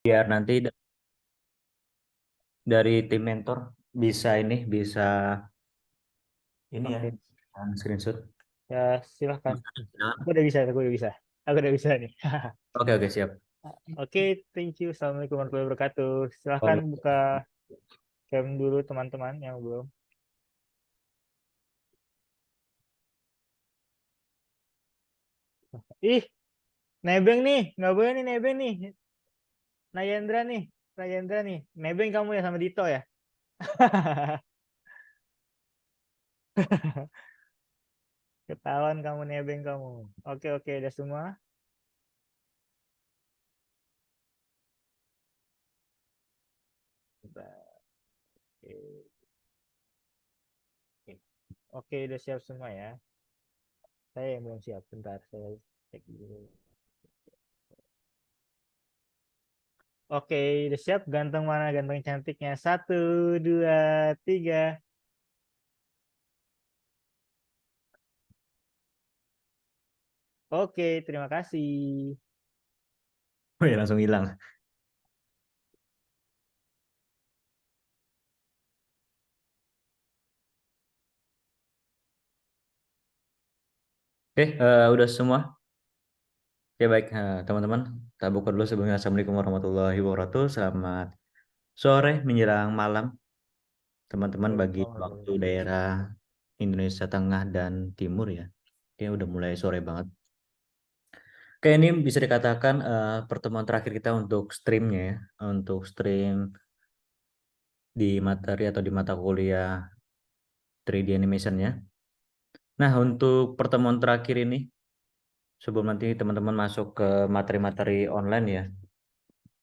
biar nanti dari tim mentor bisa bisa ini ya Oke, screenshot. ya silahkan. Nah, Aku udah bisa nih. oke oke siap. Oke, thank you. Assalamualaikum warahmatullahi wabarakatuh. Silahkan Oke. buka cam dulu teman-teman yang belum. Ih, nebeng nih. Nggak boleh nih nebeng nih. Nayendra nih. Nayendra nih. Nebeng kamu ya sama Dito ya? Ketahuan kamu nebeng kamu. Oke, oke. Udah semua. Bentar. Oke, oke. Oke, udah siap semua ya. Saya yang belum siap. Bentar, saya cek dulu. Oke, udah siap. Ganteng mana ganteng cantiknya? Satu, dua, tiga. Oke, terima kasih. Oh ya langsung hilang. Oke, udah semua. Oke baik teman-teman, kita buka dulu sebelumnya. Assalamualaikum warahmatullahi wabarakatuh. Selamat sore menjelang malam teman-teman bagi waktu Waalaikumsalam. daerah Indonesia Tengah dan Timur ya. Oke, udah mulai sore banget. Oke, ini bisa dikatakan pertemuan terakhir kita untuk streamnya ya, untuk stream di materi atau di mata kuliah 3D animation-nya. Nah, untuk pertemuan terakhir ini, sebelum nanti teman-teman masuk ke materi-materi online ya,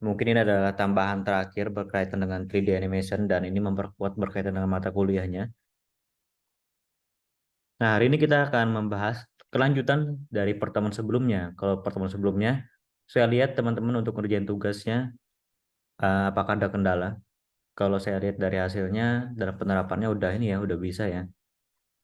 mungkin ini adalah tambahan terakhir berkaitan dengan 3D animation dan ini memperkuat berkaitan dengan mata kuliahnya. Nah, hari ini kita akan membahas kelanjutan dari pertemuan sebelumnya. Kalau pertemuan sebelumnya, saya lihat teman-teman untuk ngerjain tugasnya, apakah ada kendala? Kalau saya lihat dari hasilnya, dalam penerapannya udah ini ya, udah bisa ya.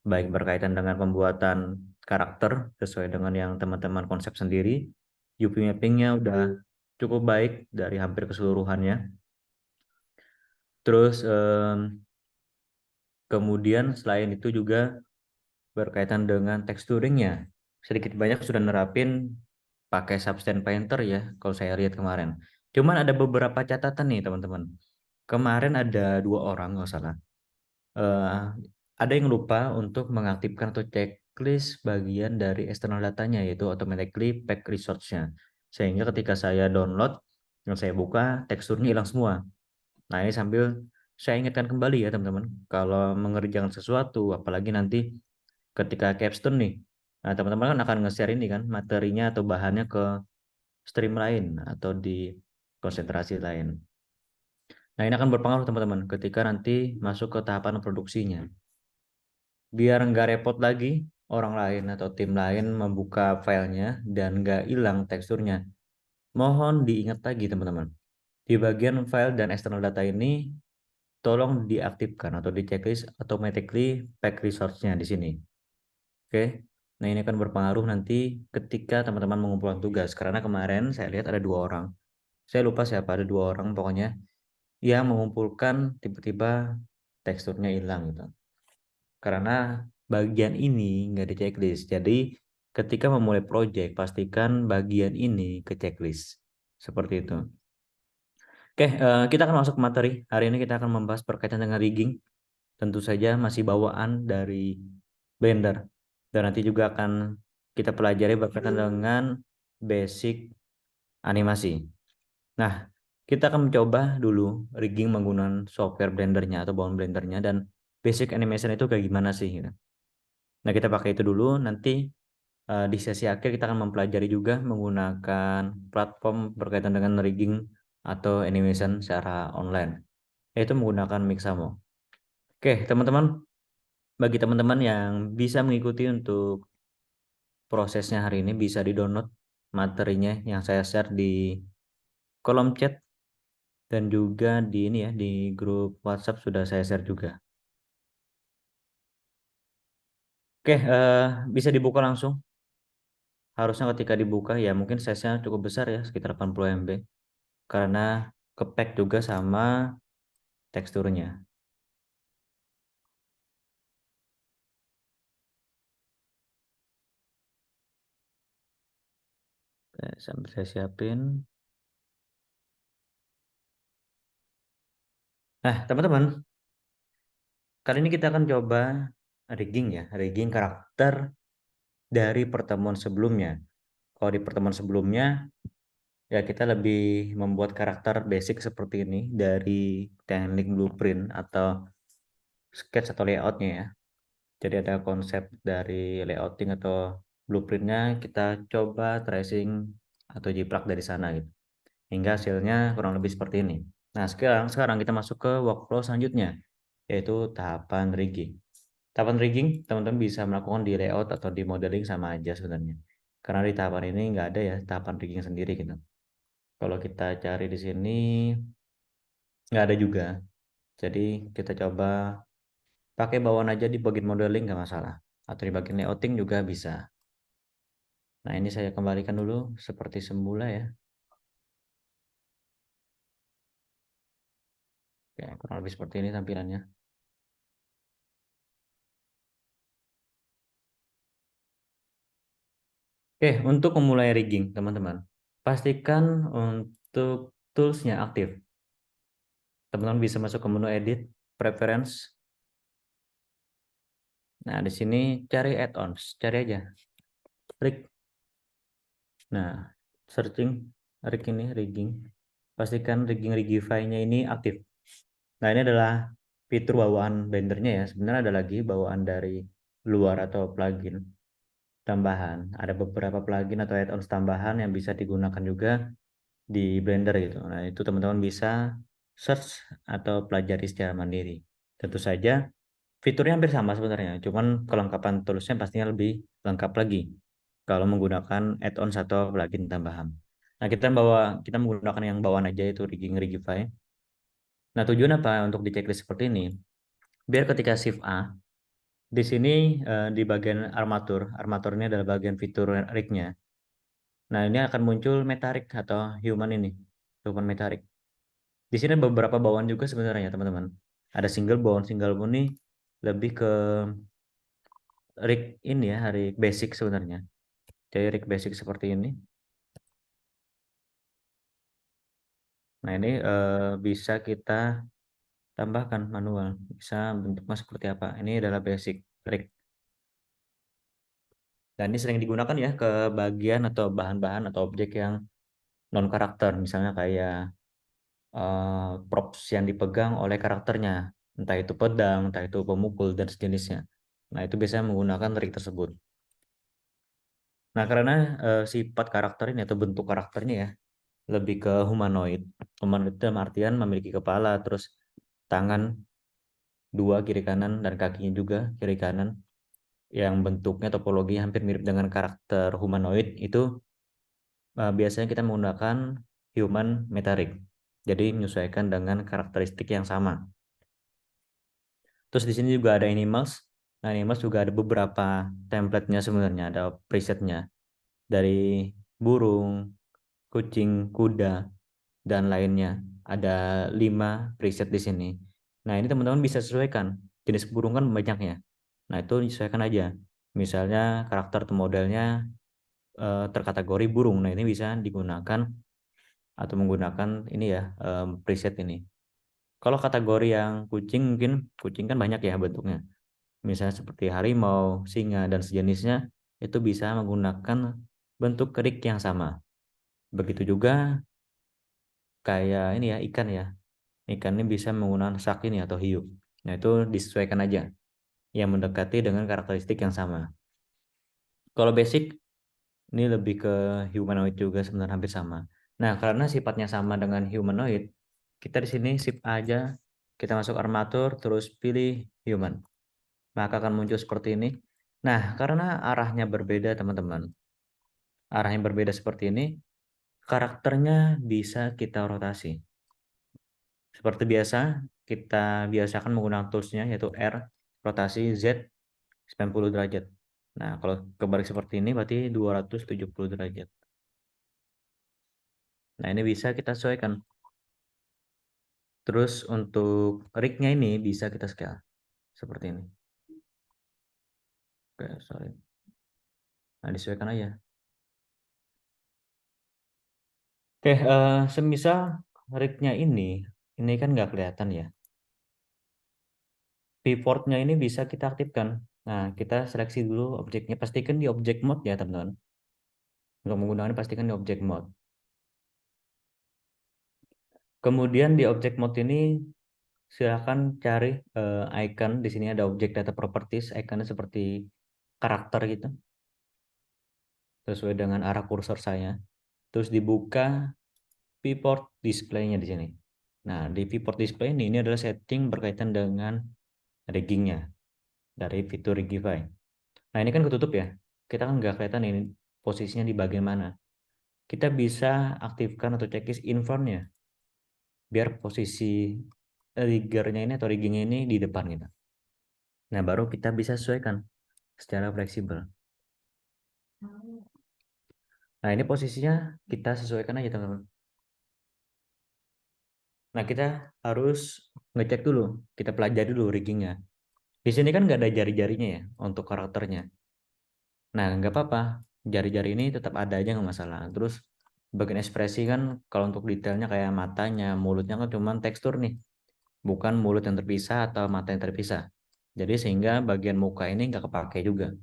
Baik berkaitan dengan pembuatan karakter sesuai dengan yang teman-teman konsep sendiri. UV mappingnya udah cukup baik dari hampir keseluruhannya. Terus kemudian selain itu juga berkaitan dengan texturingnya. Sedikit banyak sudah nerapin pakai Substance Painter ya, kalau saya lihat kemarin. Cuman ada beberapa catatan nih teman-teman. Kemarin ada dua orang nggak salah. eh, ada yang lupa untuk mengaktifkan atau checklist bagian dari external datanya yaitu automatically pack resource-nya. Sehingga ketika saya download yang saya buka teksturnya hilang semua. Nah, ini sambil saya ingatkan kembali ya teman-teman, kalau mengerjakan sesuatu apalagi nanti ketika capstone nih. Nah, teman-teman kan akan nge-share ini kan materinya atau bahannya ke stream lain atau di konsentrasi lain. Nah, ini akan berpengaruh teman-teman ketika nanti masuk ke tahapan produksinya. Biar nggak repot lagi orang lain atau tim lain membuka filenya dan nggak hilang teksturnya. Mohon diingat lagi teman-teman. Di bagian file dan external data ini tolong diaktifkan atau di checklist automatically pack resource-nya di sini. Oke. Nah, ini akan berpengaruh nanti ketika teman-teman mengumpulkan tugas. Karena kemarin saya lihat ada dua orang. Saya lupa siapa, ada dua orang pokoknya yang mengumpulkan tiba-tiba teksturnya hilang gitu. Karena bagian ini nggak di checklist. Jadi ketika memulai project, pastikan bagian ini ke checklist. Seperti itu. Oke, kita akan masuk ke materi. Hari ini kita akan membahas berkaitan dengan rigging. Tentu saja masih bawaan dari Blender. Dan nanti juga akan kita pelajari berkaitan dengan basic animasi. Nah, kita akan mencoba dulu rigging menggunakan software Blendernya atau bahan Blendernya dan basic animation itu kayak gimana sih gitu. Nah, kita pakai itu dulu. Nanti di sesi akhir kita akan mempelajari juga menggunakan platform berkaitan dengan rigging atau animation secara online, yaitu menggunakan Mixamo. Oke, teman-teman, bagi teman-teman yang bisa mengikuti untuk prosesnya hari ini bisa di-download materinya yang saya share di kolom chat dan juga di ini ya di grup WhatsApp sudah saya share juga. Oke, bisa dibuka langsung. Harusnya ketika dibuka ya mungkin size-nya cukup besar ya, sekitar 80 MB. karena kepack juga sama teksturnya. Oke, sambil saya siapin. Nah, teman-teman, kali ini kita akan coba rigging ya, rigging karakter dari pertemuan sebelumnya. Kalau di pertemuan sebelumnya, ya kita lebih membuat karakter basic seperti ini dari teknik blueprint atau sketch atau layoutnya ya. Jadi ada konsep dari layouting atau blueprintnya, kita coba tracing atau jiplak dari sana gitu. Hingga hasilnya kurang lebih seperti ini. Nah, sekarang kita masuk ke workflow selanjutnya, yaitu tahapan rigging. Tahapan rigging, teman-teman bisa melakukan di layout atau di modeling sama aja sebenarnya. Karena di tahapan ini nggak ada ya tahapan rigging sendiri gitu. Kalau kita cari di sini, nggak ada juga. Jadi kita coba pakai bawaan aja di bagian modeling nggak masalah. Atau di bagian layouting juga bisa. Nah, ini saya kembalikan dulu seperti semula ya. Ya, kurang lebih seperti ini tampilannya. Oke, untuk memulai rigging, teman-teman, pastikan untuk toolsnya aktif. Teman-teman bisa masuk ke menu edit, preference. Nah, di sini cari add-ons, cari aja rig. Nah, searching rig ini, rigging. Pastikan rigging Rigify-nya ini aktif. Nah, ini adalah fitur bawaan Blendernya ya. Sebenarnya ada lagi bawaan dari luar atau plugin tambahan. Ada beberapa plugin atau add-ons tambahan yang bisa digunakan juga di Blender gitu. Nah, itu teman-teman bisa search atau pelajari secara mandiri. Tentu saja fiturnya hampir sama sebenarnya, cuman kelengkapan toolsnya pastinya lebih lengkap lagi kalau menggunakan add-ons atau plugin tambahan. Nah, kita menggunakan yang bawaan aja itu rigging Rigify. Nah, tujuan apa untuk di checklist seperti ini? Biar ketika Shift A, di sini di bagian armatur, armatur ini adalah bagian fitur rignya. Nah, ini akan muncul metarik atau human ini, human metarik. Di sini ada beberapa bawaan juga sebenarnya teman-teman. Ada single bone ini lebih ke rig ini ya, rig basic sebenarnya. Jadi rig basic seperti ini. Nah, ini bisa kita tambahkan manual. Bisa bentuknya seperti apa. Ini adalah basic rig. Dan ini sering digunakan ya ke bagian atau bahan-bahan atau objek yang non karakter, misalnya kayak props yang dipegang oleh karakternya, entah itu pedang, entah itu pemukul dan sejenisnya. Nah, itu biasanya menggunakan rig tersebut. Nah, karena sifat karakter ini atau bentuk karakternya ya lebih ke humanoid. Humanoid dalam artian memiliki kepala, terus tangan dua kiri kanan dan kakinya juga kiri kanan yang bentuknya topologi hampir mirip dengan karakter humanoid itu biasanya kita menggunakan human meta rig. Jadi menyesuaikan dengan karakteristik yang sama. Terus di sini juga ada animals. Nah, animals juga ada beberapa template-nya sebenarnya, ada presetnya dari burung, kucing, kuda, dan lainnya. Ada 5 preset di sini. Nah, ini teman-teman bisa sesuaikan. Jenis burung kan banyaknya. Nah, itu disesuaikan aja. Misalnya karakter atau modelnya terkategori burung. Nah, ini bisa digunakan atau menggunakan ini ya, preset ini. Kalau kategori yang kucing, mungkin kucing kan banyak ya bentuknya. Misalnya seperti harimau, singa, dan sejenisnya, itu bisa menggunakan bentuk kerik yang sama. Begitu juga kayak ini ya, ikan ya. Ikan ini bisa menggunakan sak ini atau hiu. Nah, itu disesuaikan aja yang mendekati dengan karakteristik yang sama. Kalau basic ini lebih ke humanoid juga sebenarnya hampir sama. Nah, karena sifatnya sama dengan humanoid, kita di sini shift aja, kita masuk armatur, terus pilih human. Maka akan muncul seperti ini. Nah, karena arahnya berbeda teman-teman, arah yang berbeda seperti ini, karakternya bisa kita rotasi. Seperti biasa, kita biasakan menggunakan toolsnya yaitu R, rotasi Z 90 derajat. Nah, kalau kebalik seperti ini berarti 270 derajat. Nah, ini bisa kita sesuaikan. Terus untuk rig-nya ini bisa kita scale seperti ini. Oke, sorry. Nah, disesuaikan aja. Oke, semisal rig-nya ini kan nggak kelihatan ya. Pivot-nya ini bisa kita aktifkan. Nah, kita seleksi dulu objeknya. Pastikan di object mode ya, teman-teman. Untuk menggunakan pastikan di object mode. Kemudian di object mode ini silahkan cari icon. Di sini ada object data properties, iconnya seperti karakter gitu, sesuai dengan arah kursor saya. Terus dibuka viewport display-nya di sini. Nah, di viewport display ini adalah setting berkaitan dengan rigging-nya dari fitur Rigify. Nah, ini kan ketutup ya. Kita kan nggak kelihatan ini posisinya di bagian mana. Kita bisa aktifkan atau checklist invert-nya biar posisi riggernya ini atau riggingnya ini di depan gitu. Nah, baru kita bisa sesuaikan secara fleksibel. Nah, ini posisinya kita sesuaikan aja, teman-teman. Nah, kita harus ngecek dulu, kita pelajari dulu riggingnya. Di sini kan nggak ada jari-jarinya ya untuk karakternya. Nah, nggak apa-apa, jari-jari ini tetap ada aja nggak masalah. Terus bagian ekspresi kan kalau untuk detailnya kayak matanya, mulutnya kan cuma tekstur nih, bukan mulut yang terpisah atau mata yang terpisah. Jadi sehingga bagian muka ini nggak kepake juga.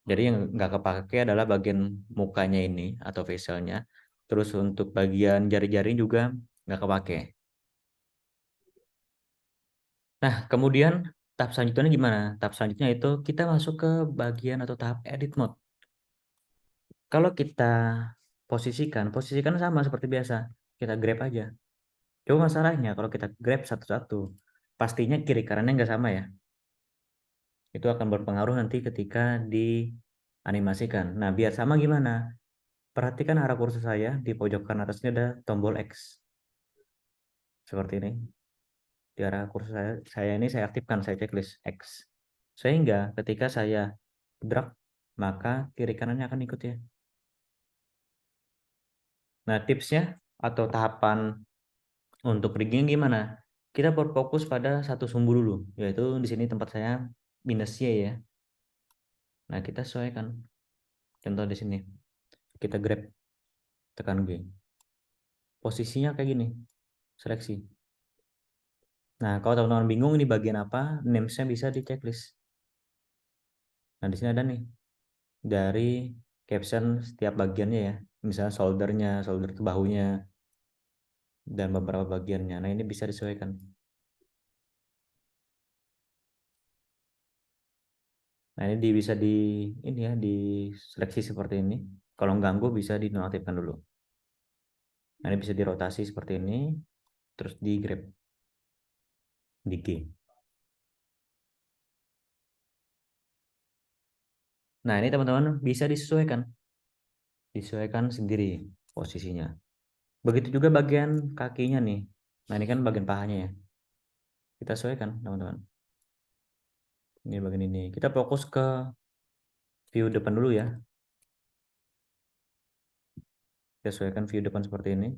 Jadi yang nggak kepake adalah bagian mukanya ini atau facialnya. Terus untuk bagian jari-jari juga nggak kepake. Nah, kemudian tahap selanjutnya gimana? Tahap selanjutnya itu kita masuk ke bagian atau tahap edit mode. Kalau kita posisikan sama seperti biasa. Kita grab aja. Cuma masalahnya kalau kita grab satu-satu, pastinya kiri kanannya nggak sama ya. Itu akan berpengaruh nanti ketika dianimasikan. Nah, biar sama gimana? Perhatikan arah kursor saya di pojok kanan atasnya ada tombol X. Seperti ini. Di arah kursor saya ini saya aktifkan, saya checklist X. Sehingga ketika saya drag, maka kiri kanannya akan ikut ya. Nah, tipsnya atau tahapan untuk rigging gimana? Kita berfokus pada satu sumbu dulu, yaitu di sini tempat saya minus Y ya. Nah, kita sesuaikan. Contoh di sini. Kita grab, tekan G. Posisinya kayak gini, seleksi. Nah, kalau teman-teman bingung ini bagian apa, names-nya bisa di checklist. Nah, di sini ada nih, dari caption setiap bagiannya ya. Misalnya shoulder-nya, shoulder ke bahunya, dan beberapa bagiannya. Nah, ini bisa disesuaikan. Nah, ini bisa ini ya, di seleksi seperti ini. Kalau ganggu bisa dinonaktifkan dulu. Nah, ini bisa dirotasi seperti ini, terus di grab, di G. Nah, ini teman-teman bisa disesuaikan sendiri posisinya. Begitu juga bagian kakinya nih. Nah, ini kan bagian pahanya ya. Kita sesuaikan, teman-teman. Ini bagian ini. Kita fokus ke view depan dulu ya. Kita sesuaikan view depan seperti ini.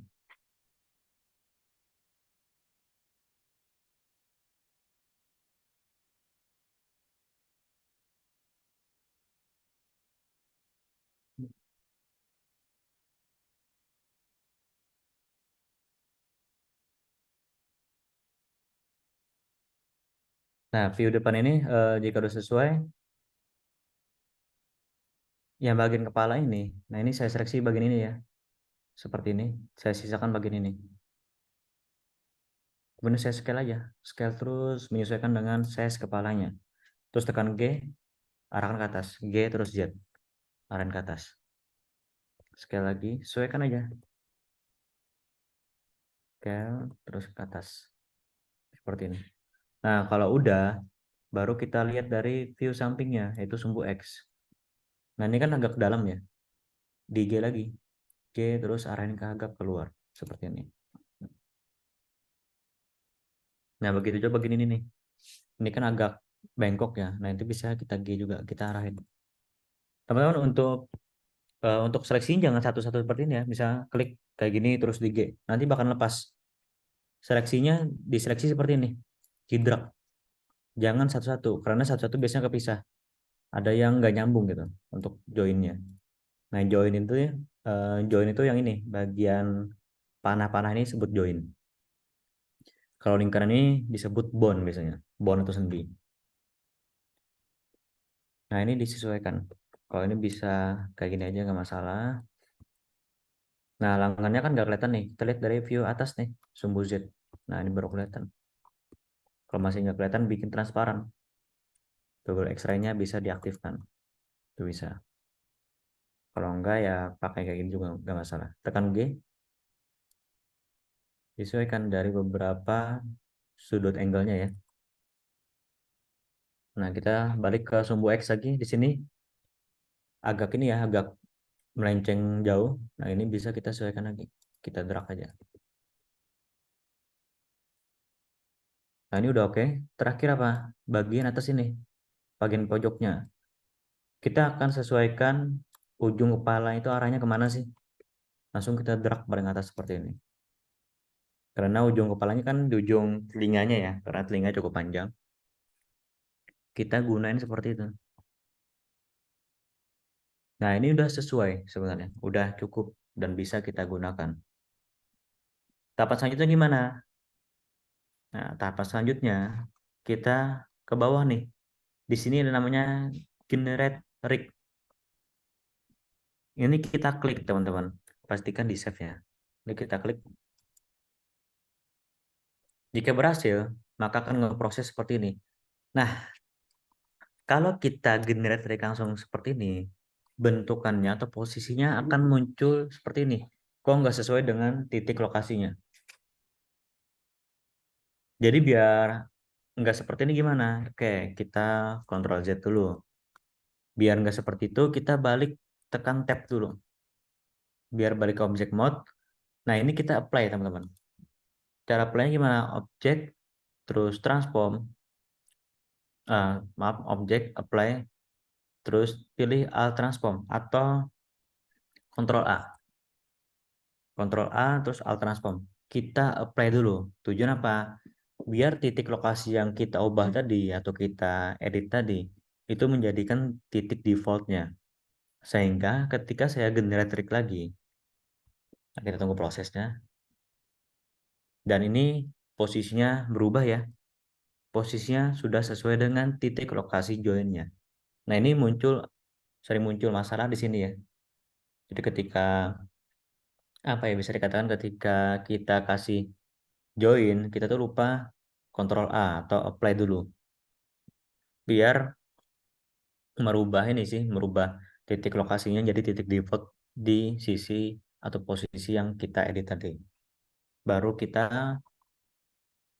Nah, view depan ini jika sudah sesuai, yang bagian kepala ini. Nah, ini saya seleksi bagian ini ya. Seperti ini. Saya sisakan bagian ini. Kemudian saya scale aja. Scale terus menyesuaikan dengan size kepalanya. Terus tekan G, arahkan ke atas. G terus Z, arahkan ke atas. Scale lagi, sesuaikan aja. Scale terus ke atas. Seperti ini. Nah, kalau udah, baru kita lihat dari view sampingnya, yaitu sumbu X. Nah, ini kan agak ke dalam ya. Di G lagi. G terus arahin ke agak keluar. Seperti ini. Nah, begitu coba begini nih. Ini kan agak bengkok ya. Nah, itu bisa kita G juga, kita arahin. Teman-teman, untuk Untuk seleksi jangan satu-satu seperti ini ya. Misal klik kayak gini terus di G. Nanti bakal lepas. Seleksinya diseleksi seperti ini. Kidrak. Jangan satu-satu. Karena satu-satu biasanya kepisah. Ada yang nggak nyambung gitu untuk joinnya. Nah join itu yang ini. Bagian panah-panah ini disebut join. Kalau lingkaran ini disebut bone biasanya. Bone atau sendi. Nah ini disesuaikan. Kalau ini bisa kayak gini aja nggak masalah. Nah lengannya kan nggak kelihatan nih. Kita lihat dari view atas nih. Sumbu Z. Nah ini baru kelihatan. Kalau masih nggak kelihatan bikin transparan. Google X-ray-nya bisa diaktifkan. Itu bisa. Kalau enggak ya pakai kayak gini juga nggak masalah. Tekan G. Disesuaikan dari beberapa sudut angle-nya ya. Nah kita balik ke sumbu X lagi. Di sini agak ini ya. Agak melenceng jauh. Nah ini bisa kita sesuaikan lagi. Kita drag aja. Nah ini udah oke. Terakhir apa? Bagian atas ini. Bagian pojoknya. Kita akan sesuaikan ujung kepala itu arahnya kemana sih? Langsung kita drag paling atas seperti ini. Karena ujung kepalanya kan di ujung telinganya ya. Karena telinga cukup panjang. Kita gunain seperti itu. Nah ini udah sesuai sebenarnya. Udah cukup dan bisa kita gunakan. Tahapan selanjutnya gimana? Nah tahapan selanjutnya kita ke bawah nih. Di sini ada namanya generate rig. Ini kita klik teman-teman. Pastikan di save ya. Ini kita klik. Jika berhasil, maka akan ngeproses seperti ini. Nah, kalau kita generate rig langsung seperti ini, bentukannya atau posisinya akan muncul seperti ini. Kok nggak sesuai dengan titik lokasinya. Jadi biar nggak seperti ini gimana? Oke, kita Ctrl Z dulu. Biar nggak seperti itu, kita balik tekan tab dulu. Biar balik ke object mode. Nah, ini kita apply teman-teman. Cara apply gimana? Object, terus transform, maaf, object, apply, terus pilih alt transform atau Ctrl A. Ctrl A, terus alt transform. Kita apply dulu. Tujuan apa? Biar titik lokasi yang kita ubah tadi atau kita edit tadi, itu menjadikan titik defaultnya. Sehingga ketika saya generate trik lagi, nah kita tunggu prosesnya. Dan ini posisinya berubah ya. Posisinya sudah sesuai dengan titik lokasi joinnya. Nah ini sering muncul masalah di sini ya. Jadi ketika apa ya bisa dikatakan ketika kita kasih join, kita tuh lupa Ctrl A atau apply dulu. Biar merubah titik lokasinya jadi titik default di sisi atau posisi yang kita edit tadi. Baru kita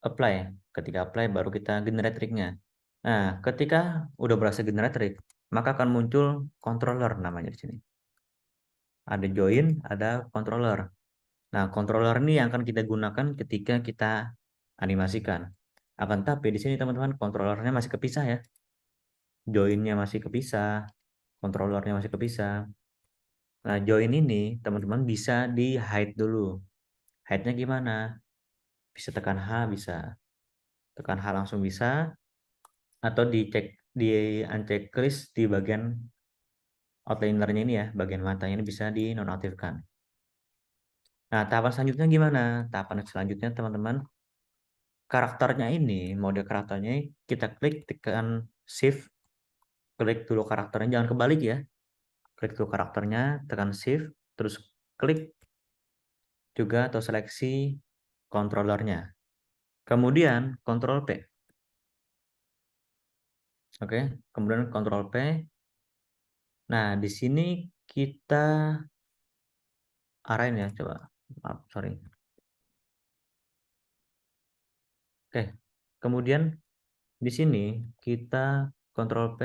apply. Ketika apply baru kita generate triknya. Nah, ketika udah berhasil generate trik, maka akan muncul controller namanya di sini. Ada join, ada controller. Nah, controller ini yang akan kita gunakan ketika kita animasikan. Akan tapi di sini teman-teman controllernya masih kepisah ya. Joinnya masih kepisah, controllernya masih kepisah. Nah, join ini teman-teman bisa di hide dulu. Hide-nya gimana? Bisa tekan H, bisa. Tekan H langsung bisa. Atau di uncheck list di bagian outlinernya ini ya, bagian matanya ini bisa dinonaktifkan. Nah, tahapan selanjutnya gimana? Tahapan selanjutnya teman-teman, karakternya ini, mode karakternya kita klik, tekan shift, klik dulu karakternya, jangan kebalik ya. Klik dulu karakternya, tekan shift, terus klik juga atau seleksi controllernya. Kemudian Ctrl P. Oke, kemudian Ctrl P. Nah, di sini kita arahin ya, coba. Maaf, sorry. Oke, kemudian di sini kita Ctrl P,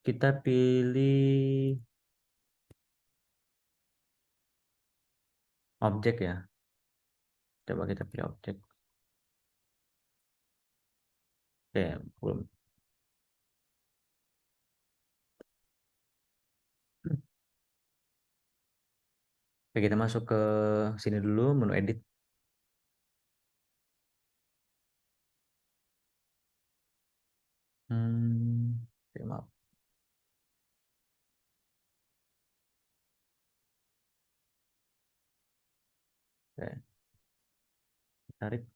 kita pilih objek ya. Coba kita pilih objek. Oke, belum. Oke, kita masuk ke sini dulu, menu edit. Oke, maaf. Oke, tarik.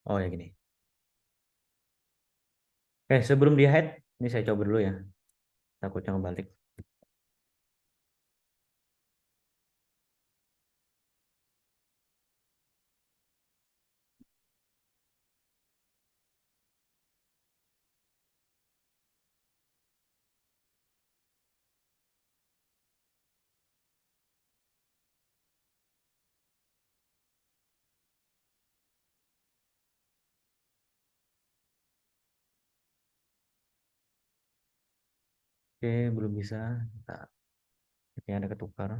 Oh ya gini. Oke, sebelum di hide, ini saya coba dulu ya. Takutnya kebalik. Oke, belum bisa. Bentar. Oke, ada ketukar.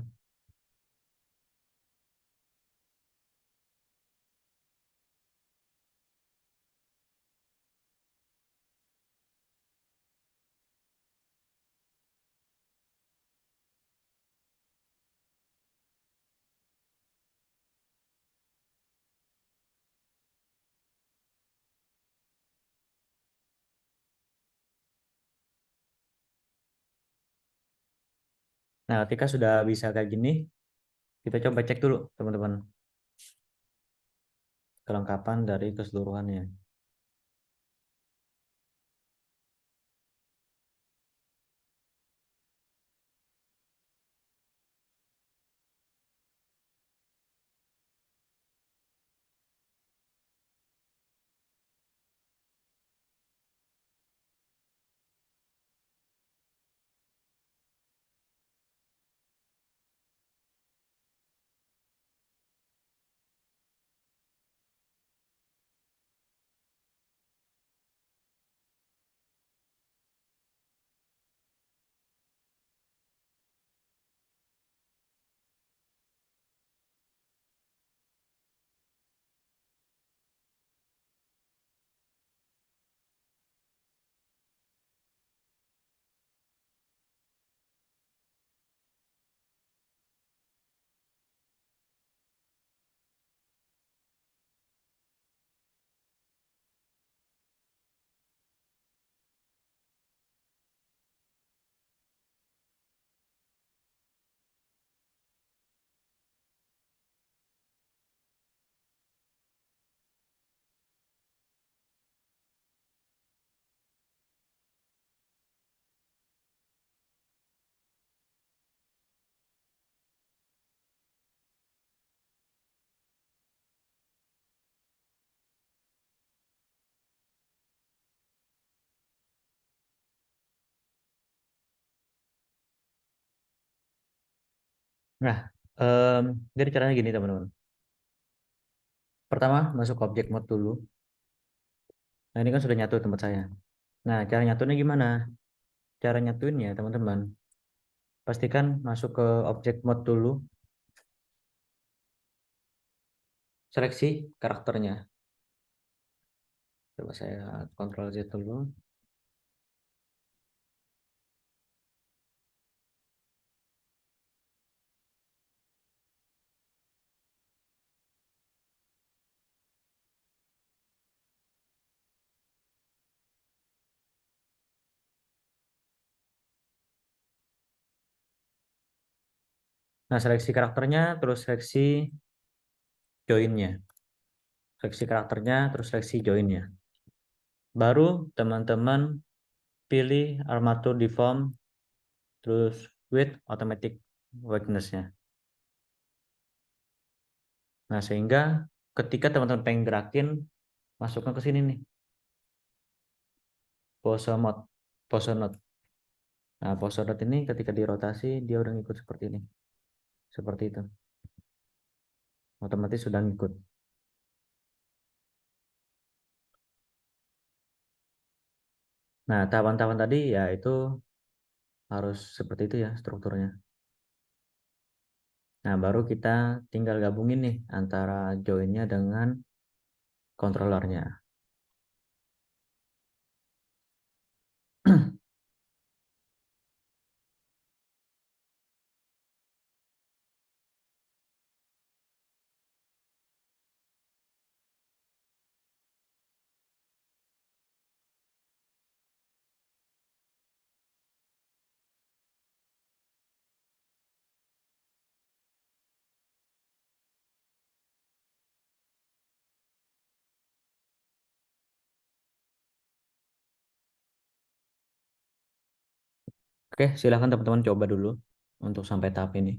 Nah, ketika sudah bisa kayak gini, kita coba cek dulu, teman-teman, kelengkapan dari keseluruhannya. Nah, em, jadi caranya gini, teman-teman. Pertama, masuk ke object mode dulu. Nah, ini kan sudah nyatu tempat saya. Nah, cara nyatunya gimana? Cara nyatuinnya, teman-teman, pastikan masuk ke object mode dulu, seleksi karakternya. Coba saya Ctrl Z dulu. Nah, seleksi karakternya, terus seleksi joinnya. Seleksi karakternya, terus seleksi joinnya. Baru teman-teman pilih armature deform, terus with automatic whiteness-nya. Nah, sehingga ketika teman-teman pengen gerakin, masukkan ke sini nih, pose mode, pose node. Nah, pose node ini ketika dirotasi, dia udah ngikut seperti ini. Seperti itu. Otomatis sudah ngikut. Nah, tahapan-tahapan tadi ya itu harus seperti itu ya strukturnya. Nah, baru kita tinggal gabungin nih antara joinnya dengan controllernya. Oke, silahkan teman-teman coba dulu untuk sampai tahap ini.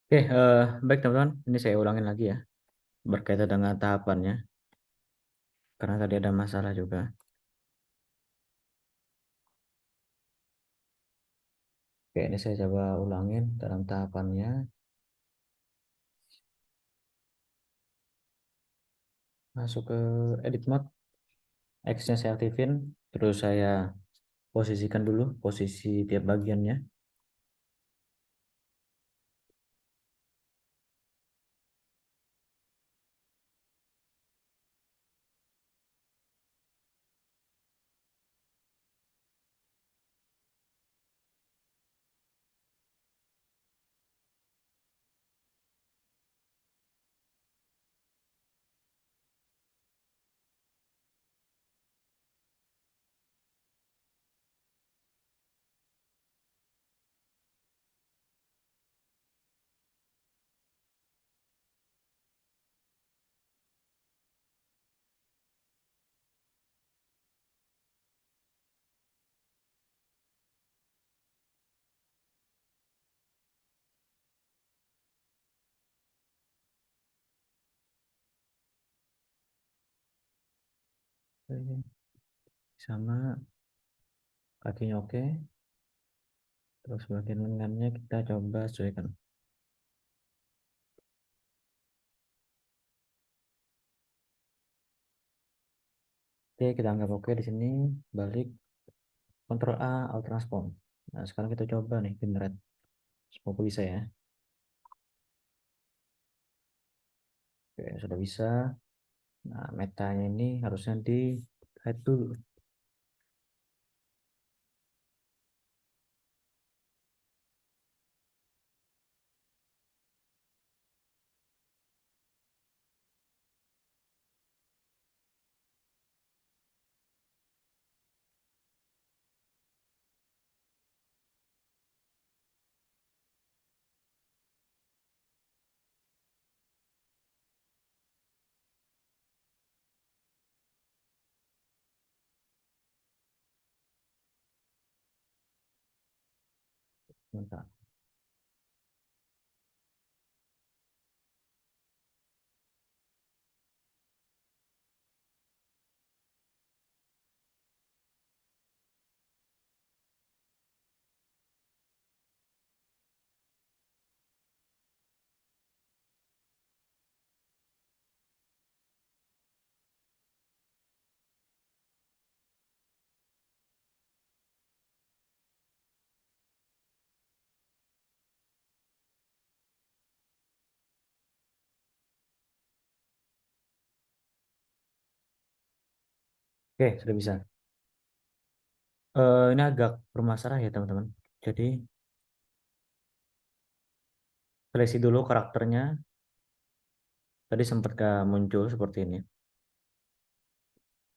Oke, baik teman-teman, ini saya ulangin lagi ya, berkaitan dengan tahapannya, karena tadi ada masalah juga. Oke, ini saya coba ulangin dalam tahapannya. Masuk ke edit mode, X-nya saya aktifin, terus saya posisikan dulu posisi tiap bagiannya. Oke, sama kakinya oke, terus bagian lengannya kita coba sesuaikan. Oke, kita anggap oke di sini, balik Ctrl A, Alt Transform. Nah, sekarang kita coba nih generate. Semoga bisa ya. Oke, sudah bisa. Nah, metanya ini harusnya di hide dulu. Bentar. Oke, sudah bisa. Ini agak bermasalah ya teman-teman. Jadi seleksi dulu karakternya. Tadi sempat gak muncul seperti ini.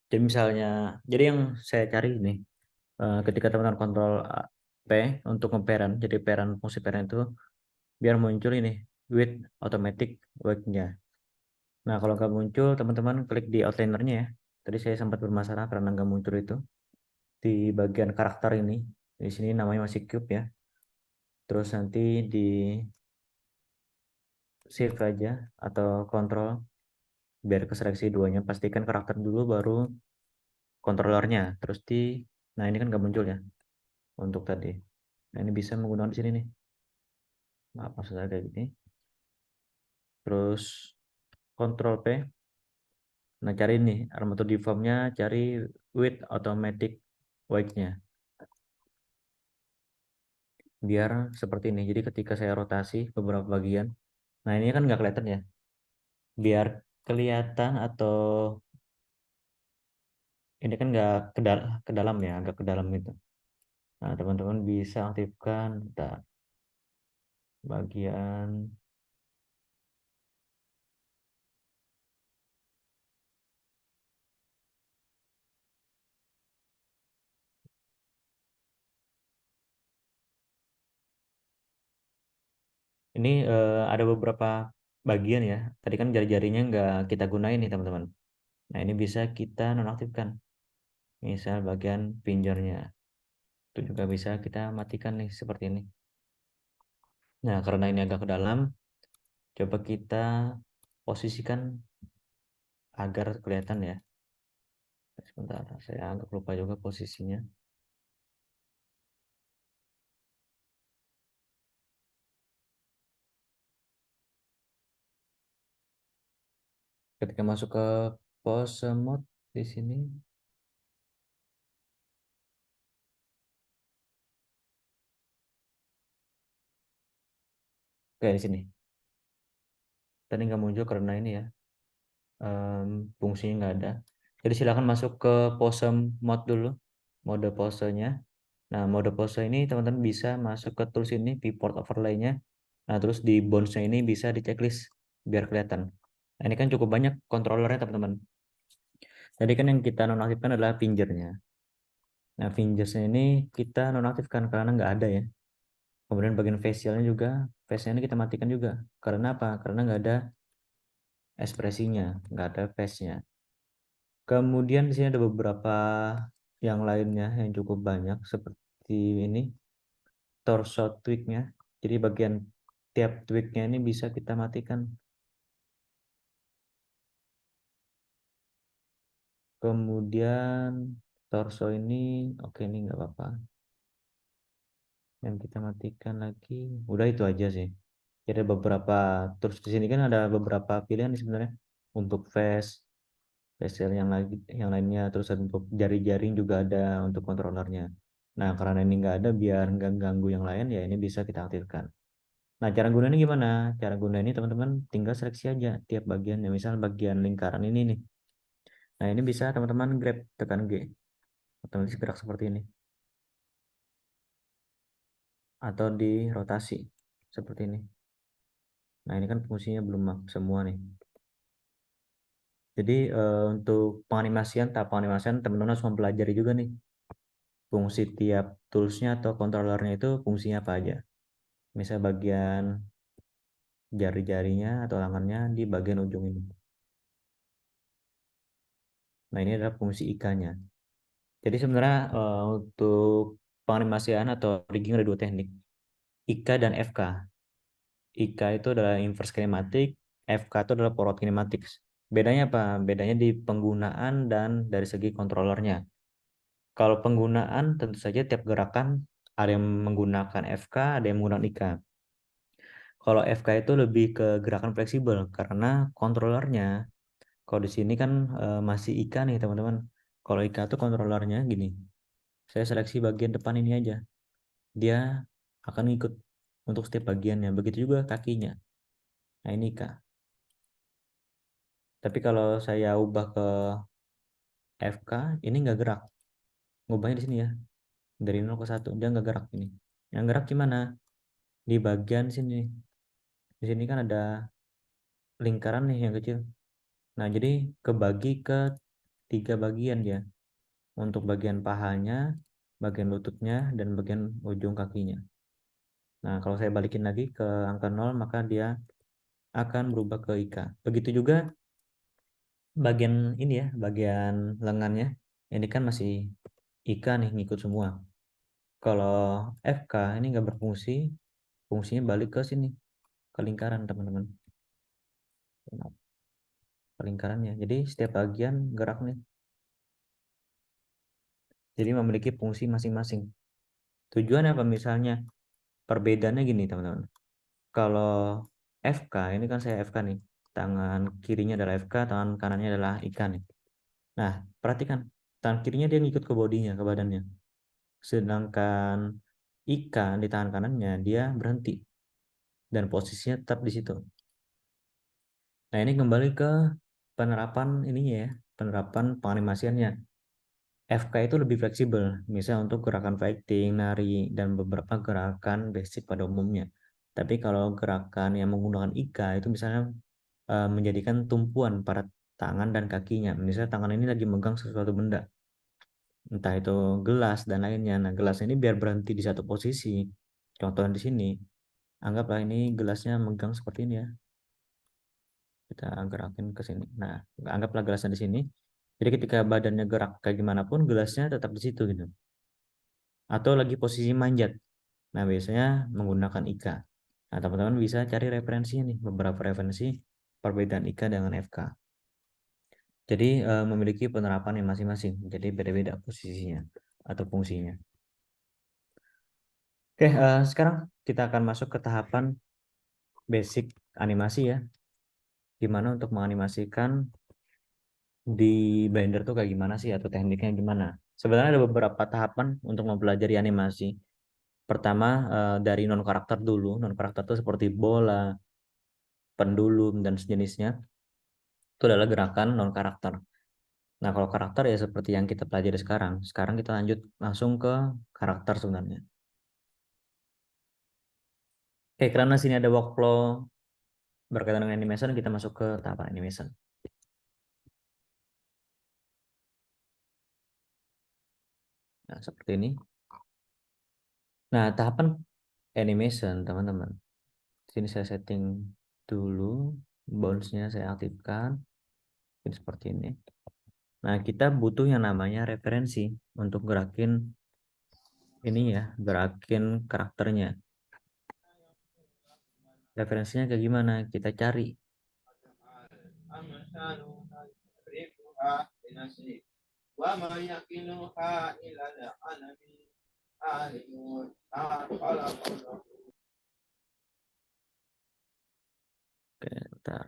Jadi misalnya, jadi yang saya cari ini, ketika teman-teman kontrol P untuk nge-parent, jadi parent fungsi parent itu biar muncul ini with automatic wake-nya. Nah kalau nggak muncul, teman-teman klik di outlinernya ya. Tadi saya sempat bermasalah karena nggak muncul itu di bagian karakter ini. Di sini namanya masih cube ya. Terus nanti di save aja atau kontrol biar keseleksi duanya. Pastikan karakter dulu baru kontrolernya. Terus nah ini kan nggak muncul ya untuk tadi. Nah ini bisa menggunakan di sini nih. Maaf maksud saya kayak gini. Terus Ctrl P. Nah cari nih armatur deformnya, cari with automatic wake-nya. Biar seperti ini. Jadi ketika saya rotasi beberapa bagian, nah ini kan nggak kelihatan ya. Biar kelihatan atau ini kan nggak ke dalam ya, agak ke dalam gitu. Nah teman-teman bisa aktifkan bagian ini ada beberapa bagian ya. Tadi kan jari-jarinya nggak kita gunain nih teman-teman. Nah ini bisa kita nonaktifkan. Misal bagian pinjernya. Itu juga bisa kita matikan nih seperti ini. Nah karena ini agak ke dalam, coba kita posisikan agar kelihatan ya. Sebentar, saya agak lupa juga posisinya. Ketika masuk ke pose mode di sini, kayak di sini. Tadi nggak muncul karena ini ya, fungsinya nggak ada. Jadi silakan masuk ke pose mode dulu, mode posenya. Nah, mode pose ini teman-teman bisa masuk ke tools ini, viewport overlay-nya. Nah, terus di bounce-nya ini bisa di checklist biar kelihatan. Nah, ini kan cukup banyak controllernya teman-teman. Jadi kan yang kita nonaktifkan adalah fingernya. Nah, fingersnya ini kita nonaktifkan karena nggak ada ya. Kemudian bagian facialnya juga, face-nya ini kita matikan juga. Karena apa? Karena nggak ada ekspresinya, nggak ada face-nya. Kemudian di sini ada beberapa yang lainnya yang cukup banyak seperti ini torso tweak-nya. Jadi bagian tiap tweak-nya ini bisa kita matikan. Kemudian torso ini, oke ini nggak apa-apa. Yang kita matikan lagi, udah itu aja sih. Jadi ada beberapa, terus di sini kan ada beberapa pilihan sebenarnya untuk face, facial yang lagi, yang lainnya, terus untuk jari-jaring juga ada untuk kontrolernya. Nah karena ini nggak ada, biar nggak ganggu yang lain ya ini bisa kita aktifkan. Nah, cara gunanya gimana? Cara gunanya teman-teman tinggal seleksi aja tiap bagiannya. Misal bagian lingkaran ini nih. Nah, ini bisa teman-teman grab, tekan G. Otomatis gerak seperti ini. Atau di rotasi seperti ini. Nah, ini kan fungsinya belum semua nih. Jadi untuk penganimasian, tahap penganimasian teman-teman harus mempelajari juga nih fungsi tiap toolsnya atau controllernya itu fungsinya apa aja. Misal bagian jari-jarinya atau tangannya di bagian ujung ini. Nah, ini adalah fungsi IK-nya. Jadi sebenarnya untuk penganimasian atau rigging ada dua teknik, IK dan FK. IK itu adalah inverse kinematic, FK itu adalah forward kinematics. Bedanya apa? Bedanya di penggunaan dan dari segi controllernya. Kalau penggunaan tentu saja tiap gerakan ada yang menggunakan FK, ada yang menggunakan IK. Kalau FK itu lebih ke gerakan fleksibel karena controllernya. Kalau di sini kan masih IK nih teman-teman. Kalau IK itu controllernya gini. Saya seleksi bagian depan ini aja. Dia akan ikut untuk setiap bagiannya. Begitu juga kakinya. Nah, ini IK. Tapi kalau saya ubah ke FK, ini nggak gerak. Ngubahnya di sini ya. Dari 0 ke 1, dia nggak gerak ini. Yang gerak gimana? Di bagian sini. Di sini kan ada lingkaran nih yang kecil. Nah, jadi kebagi ke 3 bagian ya. Untuk bagian pahanya, bagian lututnya, dan bagian ujung kakinya. Nah, kalau saya balikin lagi ke angka 0, maka dia akan berubah ke IK. Begitu juga bagian ini ya, bagian lengannya. Ini kan masih IK nih, ngikut semua. Kalau FK ini nggak berfungsi, fungsinya balik ke sini, ke lingkaran teman-teman. Ke lingkarannya. Jadi setiap bagian gerak nih. Jadi memiliki fungsi masing-masing. Tujuan apa misalnya? Perbedaannya gini teman-teman. Kalau FK, ini kan saya FK nih. Tangan kirinya adalah FK, tangan kanannya adalah IK nih. Nah, perhatikan. Tangan kirinya dia ngikut ke bodinya, ke badannya. Sedangkan IK di tangan kanannya dia berhenti dan posisinya tetap di situ. Nah, ini kembali ke penerapan ininya ya, penerapan penganimasiannya. FK itu lebih fleksibel, misalnya untuk gerakan fighting, nari, dan beberapa gerakan basic pada umumnya. Tapi kalau gerakan yang menggunakan IK itu misalnya menjadikan tumpuan pada tangan dan kakinya. Misalnya tangan ini lagi megang sesuatu benda, entah itu gelas dan lainnya. Nah, gelas ini biar berhenti di satu posisi. Contohnya di sini, anggaplah ini gelasnya megang seperti ini ya. Kita gerakin ke sini. Nah, anggaplah gelasnya di sini. Jadi ketika badannya gerak kayak gimana pun, gelasnya tetap di situ gitu. Atau lagi posisi manjat. Nah, biasanya menggunakan IK. Nah, teman-teman bisa cari referensinya nih, beberapa referensi perbedaan IK dengan FK. Jadi memiliki penerapan yang masing-masing. Jadi beda-beda posisinya atau fungsinya. Oke, sekarang kita akan masuk ke tahapan basic animasi ya. Gimana untuk menganimasikan di Blender tuh kayak gimana sih atau tekniknya gimana? Sebenarnya ada beberapa tahapan untuk mempelajari animasi. Pertama dari non karakter dulu. Non karakter itu seperti bola, pendulum dan sejenisnya. Itu adalah gerakan non karakter. Nah, kalau karakter ya seperti yang kita pelajari sekarang. Sekarang kita lanjut langsung ke karakter sebenarnya. Oke, karena sini ada workflow berkaitan dengan animation, kita masuk ke tahapan animation. Nah, seperti ini. Nah, tahapan animation, teman-teman. Sini saya setting dulu, bounce-nya saya aktifkan. Ini seperti ini. Nah, kita butuh yang namanya referensi untuk gerakin ini ya, gerakin karakternya. Referensinya kayak gimana? Kita cari. Oke, bentar.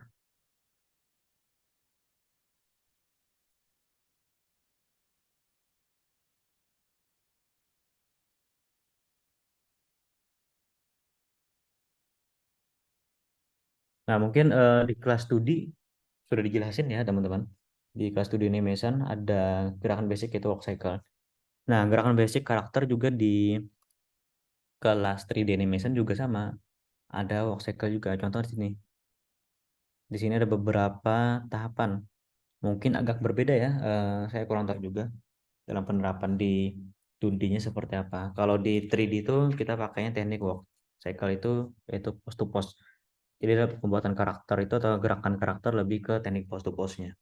Nah, mungkin di kelas studi sudah dijelasin ya, teman-teman. Di kelas studi animation ada gerakan basic itu walk cycle. Nah, gerakan basic karakter juga di kelas 3D animation juga sama. Ada walk cycle juga. Contoh di sini. Di sini ada beberapa tahapan. Mungkin agak berbeda ya. Saya kurang tahu juga dalam penerapan di 2D-nya seperti apa. Kalau di 3D itu kita pakainya teknik walk cycle itu yaitu post to post. Jadi pembuatan karakter itu atau gerakan karakter lebih ke teknik post to post-nya.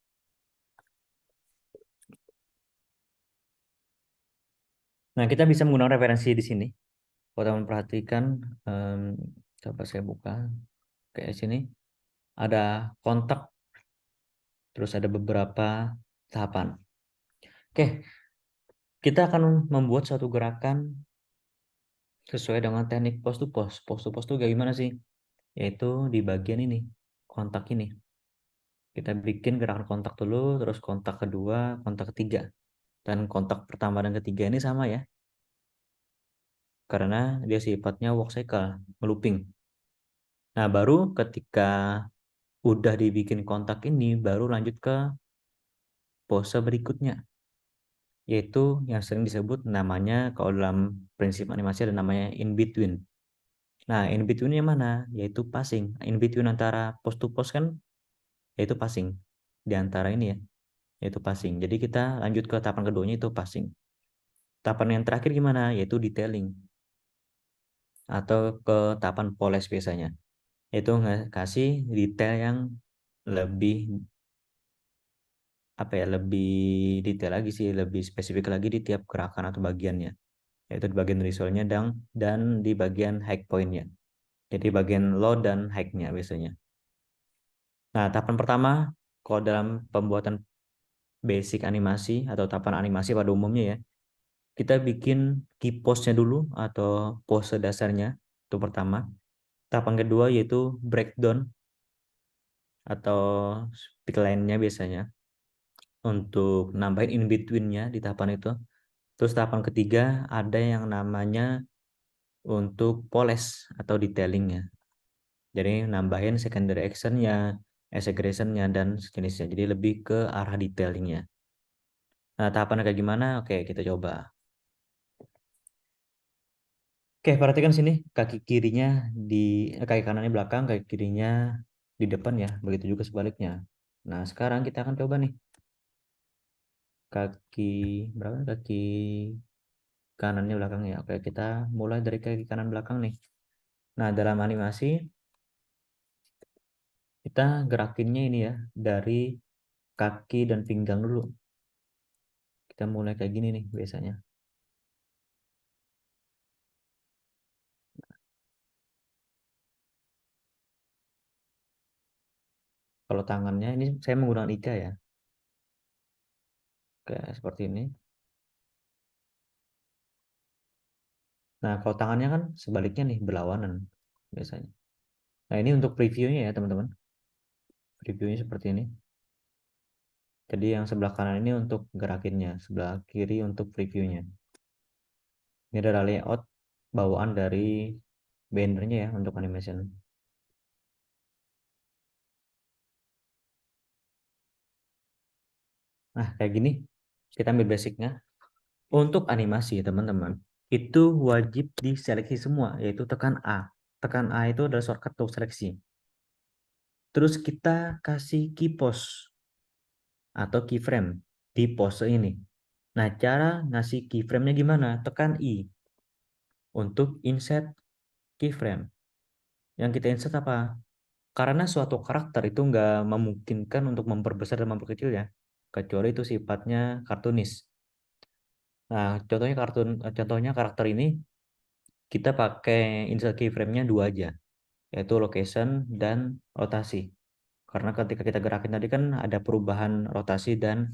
Nah, kita bisa menggunakan referensi di sini. Kalau teman perhatikan, em, coba saya buka kayak sini. Ada kontak, terus ada beberapa tahapan. Oke, kita akan membuat suatu gerakan sesuai dengan teknik post to post. Post to post itu kayak gimana sih? Yaitu di bagian ini, kontak ini. Kita bikin gerakan kontak dulu, terus kontak kedua, kontak ketiga. Dan kontak pertama dan ketiga ini sama ya, karena dia sifatnya walk cycle, looping. Nah, baru ketika udah dibikin kontak ini, baru lanjut ke pose berikutnya, yaitu yang sering disebut namanya, kalau dalam prinsip animasi ada namanya in between. Nah, in between yang mana? Yaitu passing. In between antara pose to pose kan, yaitu passing. Di antara ini ya, yaitu passing. Jadi kita lanjut ke tahapan keduanya itu passing. Tahapan yang terakhir gimana? Yaitu detailing atau ke tahapan polish biasanya. Yaitu ngasih detail yang lebih apa ya, lebih detail lagi sih, lebih spesifik lagi di tiap gerakan atau bagiannya, yaitu di bagian visualnya dan di bagian high point-nya. Jadi bagian low dan high-nya biasanya. Nah, tahapan pertama kalau dalam pembuatan basic animasi atau tahapan animasi pada umumnya ya, kita bikin key pose-nya dulu atau pose dasarnya itu pertama. Tahapan kedua yaitu breakdown atau speak line-nya biasanya untuk nambahin in between-nya di tahapan itu. Terus tahapan ketiga ada yang namanya untuk polish atau detailingnya. Jadi nambahin secondary action-nya, exaggeration-nya, dan sejenisnya. Jadi lebih ke arah detailingnya. Nah, tahapannya kayak gimana? Oke, kita coba. Oke, perhatikan sini. Kaki kirinya di kaki kanannya belakang, kaki kirinya di depan ya. Begitu juga sebaliknya. Nah, sekarang kita akan coba nih. Kaki berapa? Kaki kanannya belakang ya. Oke, kita mulai dari kaki kanan belakang nih. Nah, dalam animasi kita gerakinnya ini ya dari kaki dan pinggang dulu. Kita mulai kayak gini nih biasanya. Kalau tangannya ini saya menggunakan Ica ya. Kayak seperti ini. Nah, kalau tangannya kan sebaliknya nih berlawanan biasanya. Nah, ini untuk previewnya ya, teman-teman. Previewnya seperti ini. Jadi yang sebelah kanan ini untuk gerakinnya, sebelah kiri untuk previewnya. Ini adalah layout bawaan dari bannernya ya untuk animation. Nah, kayak gini. Kita ambil basicnya. Untuk animasi ya, teman-teman. Itu wajib diseleksi semua, yaitu tekan A. Tekan A itu adalah shortcut untuk seleksi. Terus kita kasih key pose atau keyframe di pose ini. Nah, cara ngasih keyframe-nya gimana? Tekan I untuk insert keyframe. Yang kita insert apa? Karena suatu karakter itu nggak memungkinkan untuk memperbesar dan memperkecil ya, kecuali itu sifatnya kartunis. Nah, contohnya karakter ini kita pakai insert keyframe-nya dua aja, yaitu location dan rotasi. Karena ketika kita gerakin tadi kan ada perubahan rotasi dan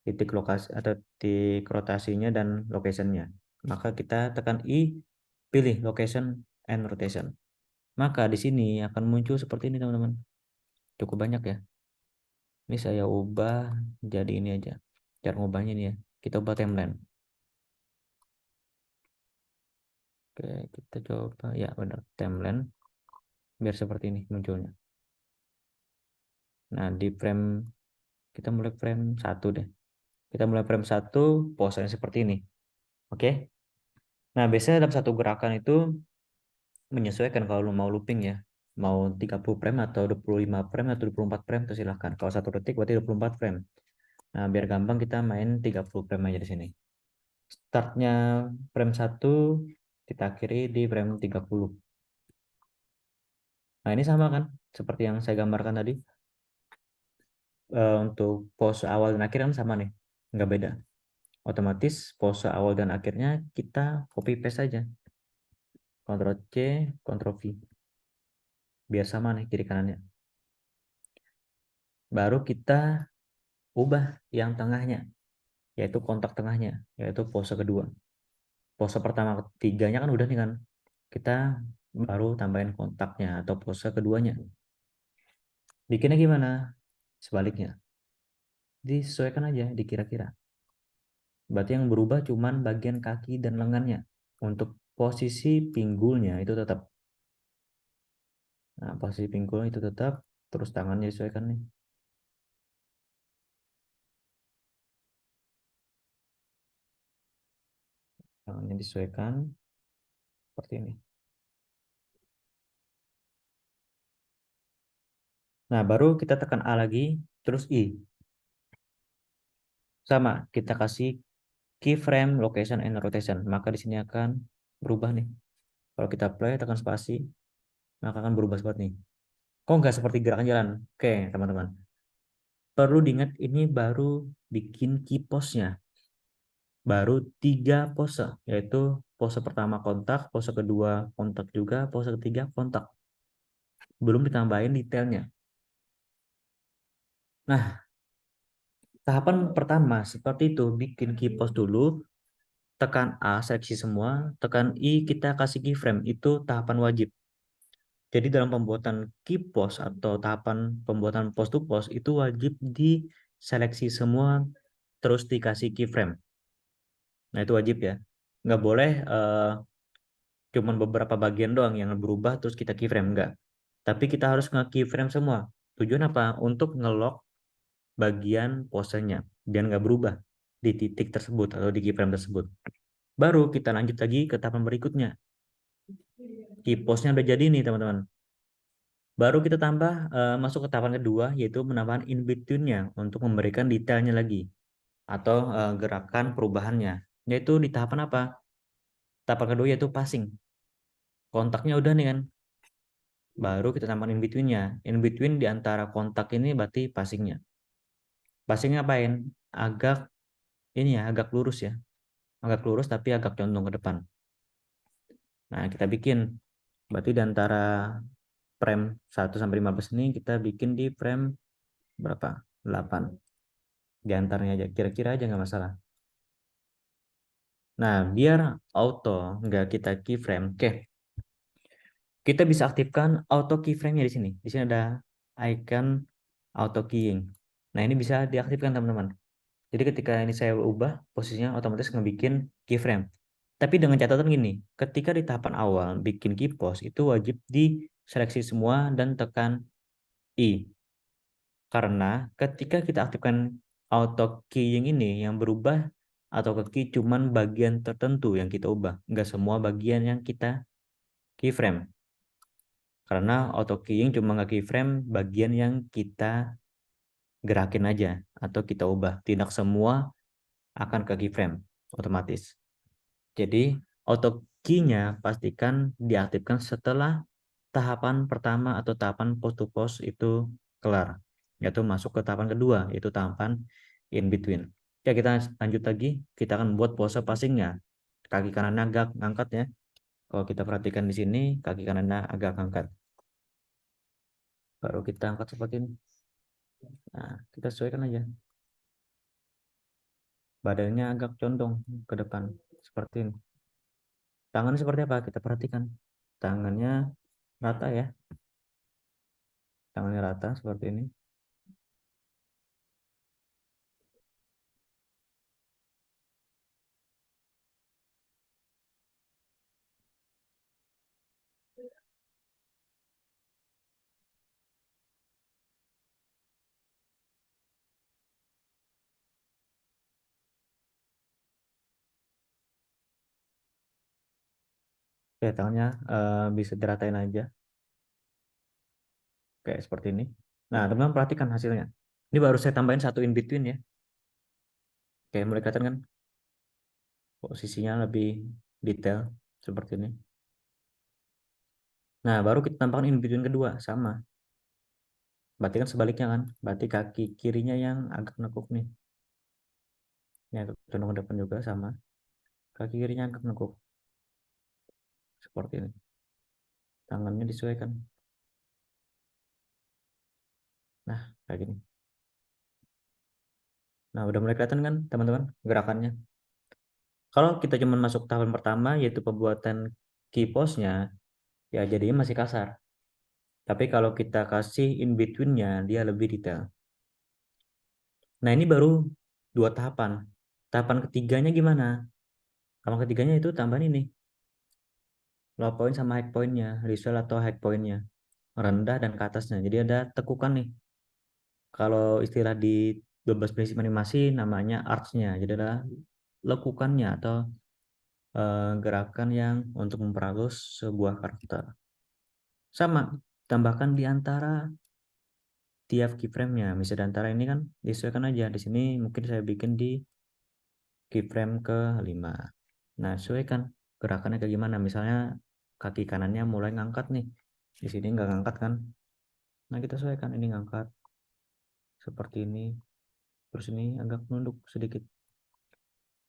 titik lokasi atau titik rotasinya dan locationnya. Maka kita tekan I, pilih location and rotation. Maka di sini akan muncul seperti ini teman-teman. Cukup banyak ya. Ini saya ubah jadi ini aja. Cara ngubahnya ini ya. Kita ubah timeline. Oke, kita coba ya benar timeline biar seperti ini munculnya. Nah, di frame kita mulai frame 1 deh. Kita mulai frame 1, posenya seperti ini. Oke. Nah, biasanya dalam satu gerakan itu menyesuaikan kalau lu mau looping ya. Mau 30 frame atau 25 frame atau 24 frame itu silahkan. Kalau 1 detik berarti 24 frame. Nah, biar gampang kita main 30 frame aja di sini. Startnya frame 1, kita akhiri di frame 30. Nah, ini sama kan? Seperti yang saya gambarkan tadi. Untuk pose awal dan akhir kan sama nih. Nggak beda. Otomatis pose awal dan akhirnya kita copy paste saja. Ctrl C, Ctrl V. Biar sama nih kiri kanannya. Baru kita ubah yang tengahnya, yaitu kontak tengahnya, yaitu pose kedua. Pose pertama ketiganya kan udah nih kan. Kita baru tambahin kontaknya atau pose keduanya. Bikinnya gimana? Sebaliknya. Disesuaikan aja, dikira-kira. Berarti yang berubah cuman bagian kaki dan lengannya. Untuk posisi pinggulnya itu tetap. Nah, posisi pinggul itu tetap, terus tangannya disesuaikan nih. Tangannya disesuaikan seperti ini. Nah, baru kita tekan A lagi, terus I. Sama, kita kasih keyframe, location, and rotation. Maka di sini akan berubah nih. Kalau kita play, tekan spasi, maka akan berubah seperti ini. Kok nggak seperti gerakan jalan? Oke, teman-teman. Perlu diingat ini baru bikin key pose-nya. Baru 3 pose, yaitu pose pertama kontak, pose kedua kontak juga, pose ketiga kontak. Belum ditambahin detailnya. Nah, tahapan pertama seperti itu, bikin key pose dulu, tekan A, seleksi semua, tekan I, kita kasih keyframe, itu tahapan wajib. Jadi dalam pembuatan key pose atau tahapan pembuatan post to post itu wajib diseleksi semua, terus dikasih keyframe. Nah, itu wajib ya. Nggak boleh cuman beberapa bagian doang yang berubah terus kita keyframe, enggak. Tapi kita harus nge-keyframe semua. Tujuan apa? Untuk nge-lock bagian posenya biar nggak berubah di titik tersebut atau di keyframe tersebut. Baru kita lanjut lagi ke tahapan berikutnya. Key pose-nya udah jadi nih teman-teman. Baru kita tambah masuk ke tahapan kedua yaitu menambahkan in between-nya untuk memberikan detailnya lagi atau gerakan perubahannya. Yaitu di tahapan apa? Tahapan kedua yaitu passing. Kontaknya udah nih kan. Baru kita tambahkan in between-nya. In between di antara kontak ini berarti passing-nya. Passing ngapain? Agak ini ya, agak lurus ya. Agak lurus tapi agak condong ke depan. Nah, kita bikin berarti di antara frame 1 sampai 15 ini kita bikin di frame berapa? 8. Di antaranya aja, kira-kira aja nggak masalah. Nah, biar auto nggak kita keyframe, oke, kita bisa aktifkan auto keyframe-nya di sini. Di sini ada icon auto keying. Nah, ini bisa diaktifkan teman-teman. Jadi ketika ini saya ubah posisinya otomatis ngebikin keyframe. Tapi dengan catatan gini, ketika di tahapan awal bikin key pose itu wajib diseleksi semua dan tekan I. Karena ketika kita aktifkan auto keying ini yang berubah atau ke key cuman bagian tertentu yang kita ubah, nggak semua bagian yang kita keyframe. Karena auto keying cuma nggak keyframe bagian yang kita gerakin aja atau kita ubah. Tidak semua akan ke keyframe otomatis. Jadi auto key-nya pastikan diaktifkan setelah tahapan pertama atau tahapan post to post itu kelar, yaitu masuk ke tahapan kedua, yaitu tahapan in between. Ya, kita lanjut lagi, kita akan buat pose passingnya. Kaki kanannya agak ngangkat ya. Kalau kita perhatikan di sini, kaki kanannya agak ngangkat. Baru kita angkat seperti ini. Nah, kita sesuaikan aja. Badannya agak condong ke depan, seperti ini. Tangannya seperti apa? Kita perhatikan. Tangannya rata ya. Tangannya rata seperti ini. Oke, tangannya bisa diratain aja kayak seperti ini. Nah, teman-teman perhatikan hasilnya. Ini baru saya tambahin satu in between ya. Oke, mulai kelihatan kan posisinya lebih detail seperti ini. Nah, baru kita tambahkan in between kedua sama. Berarti kan sebaliknya kan. Berarti kaki kirinya yang agak nekuk nih. Ini agak condong ke depan juga sama. Kaki kirinya agak nekuk seperti ini. Tangannya disesuaikan. Nah, kayak gini. Nah, udah mulai kelihatan kan teman-teman gerakannya. Kalau kita cuma masuk tahapan pertama yaitu pembuatan key pose-nya, ya jadinya masih kasar. Tapi kalau kita kasih in between-nya, dia lebih detail. Nah, ini baru 2 tahapan. Tahapan ketiganya gimana? Tahapan ketiganya itu tambahan ini. Low point sama high point-nya, result atau high point-nya. Rendah dan ke atasnya. Jadi ada tekukan nih. Kalau istilah di 12 prinsip animasi namanya arch-nya. Jadi ada lekukannya atau gerakan yang untuk memperhalus sebuah karakter. Sama, tambahkan di antara tiap keyframe-nya. Misalnya di antara ini kan disesuaikan aja. Di sini mungkin saya bikin di keyframe ke-5. Nah, sesuaikan gerakannya kayak gimana. Misalnya kaki kanannya mulai ngangkat nih. Di sini nggak ngangkat kan. Nah, kita sesuaikan ini ngangkat seperti ini. Terus ini agak nunduk sedikit.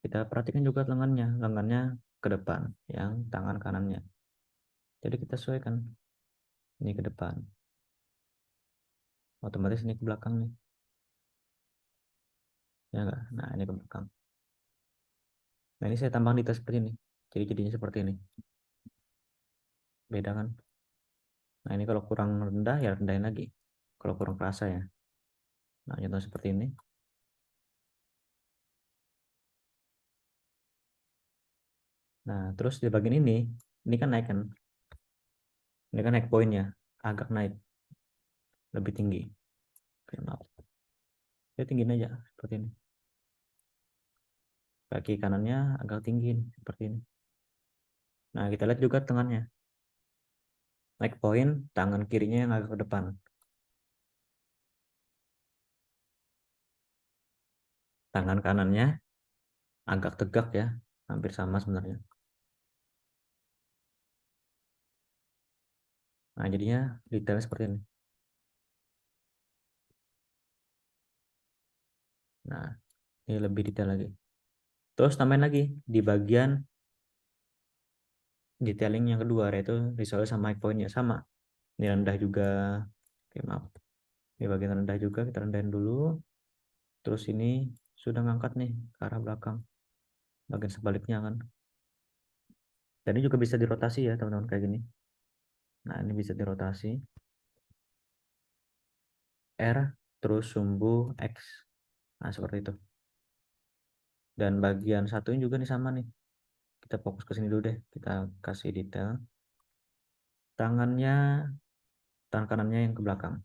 Kita perhatikan juga lengannya. Lengannya ke depan, yang tangan kanannya. Jadi kita sesuaikan ini ke depan. Otomatis ini ke belakang nih. Ya enggak? Nah, ini ke belakang. Nah, ini saya tambah detail seperti ini. Jadi jadinya seperti ini. Beda kan? Nah, ini kalau kurang rendah ya rendahin lagi. Kalau kurang kerasa ya. Nah, contoh seperti ini. Nah, terus di bagian ini kan naik kan. Ini kan naik poinnya. Agak naik. Lebih tinggi. Oke, maaf. Ya tinggiin aja. Seperti ini. Kaki kanannya agak tinggi. Seperti ini. Nah, kita lihat juga tangannya. Naik poin, tangan kirinya yang agak ke depan. Tangan kanannya agak tegak ya. Hampir sama sebenarnya. Nah, jadinya detailnya seperti ini. Nah, ini lebih detail lagi. Terus tambahin lagi di bagian detailing yang kedua, yaitu visual sama high point-nya sama. Ini rendah juga. Oke, maaf. Di bagian rendah juga kita rendahin dulu. Terus ini sudah ngangkat nih ke arah belakang. Bagian sebaliknya kan. Dan ini juga bisa dirotasi ya teman-teman kayak gini. Nah, ini bisa dirotasi. R terus sumbu X. Nah, seperti itu. Dan bagian satunya juga nih sama nih. Kita fokus ke sini dulu deh. Kita kasih detail. Tangannya, tangan kanannya yang ke belakang.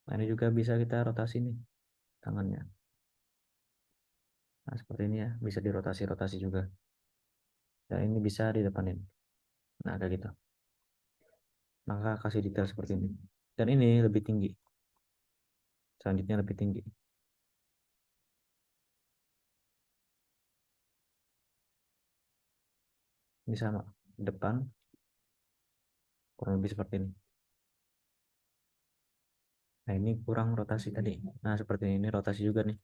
Nah, ini juga bisa kita rotasi nih tangannya. Nah, seperti ini ya. Bisa dirotasi-rotasi juga. Dan ini bisa di depanin. Nah, kayak gitu. Maka kasih detail seperti ini. Dan ini lebih tinggi. Selanjutnya lebih tinggi. Ini sama. Depan kurang lebih seperti ini. Nah, ini kurang rotasi tadi. Nah, seperti ini rotasi juga nih.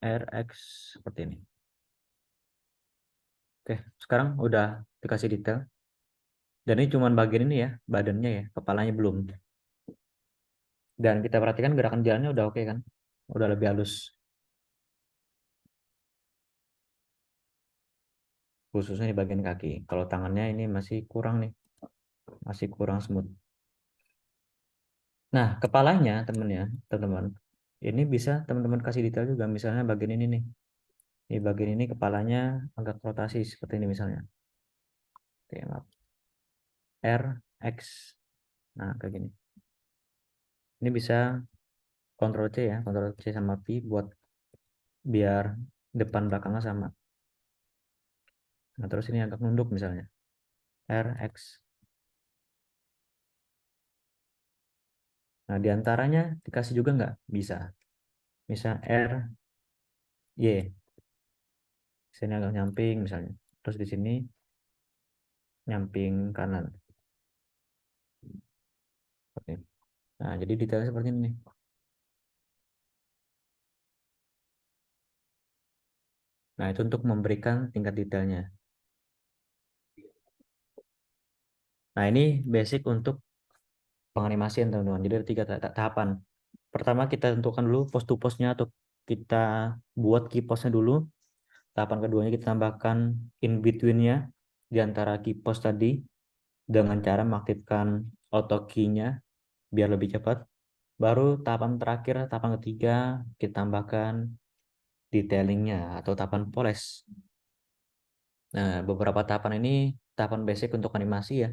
RX seperti ini. Oke, sekarang udah dikasih detail. Dan ini cuma bagian ini ya, badannya ya, kepalanya belum. Dan kita perhatikan gerakan jalannya udah oke kan? Udah lebih halus. Khususnya di bagian kaki. Kalau tangannya ini masih kurang nih. Masih kurang smooth. Nah, kepalanya teman-teman. Ini bisa teman-teman kasih detail juga. Misalnya bagian ini nih. Di bagian ini kepalanya agak rotasi seperti ini misalnya. Oke, maaf. R, X. Nah, kayak gini. Ini bisa Ctrl C ya, Ctrl C sama V buat biar depan belakangnya sama. Nah, terus ini agak nunduk misalnya. R, X. Nah, diantaranya dikasih juga nggak? Bisa. Misal R, Y. Sini agak nyamping misalnya. Terus di sini nyamping kanan. Oke. Nah, jadi detailnya seperti ini nih. Nah, itu untuk memberikan tingkat detailnya. Nah, ini basic untuk penganimasian, teman-teman. Jadi ada tiga tahapan. Pertama, kita tentukan dulu post to postnya atau kita buat key postnya dulu. Tahapan keduanya kita tambahkan in between-nya di antara key post tadi dengan cara mengaktifkan auto key-nya biar lebih cepat. Baru tahapan terakhir, tahapan ketiga, kita tambahkan detailing-nya atau tahapan polish. Nah, beberapa tahapan ini tahapan basic untuk animasi ya.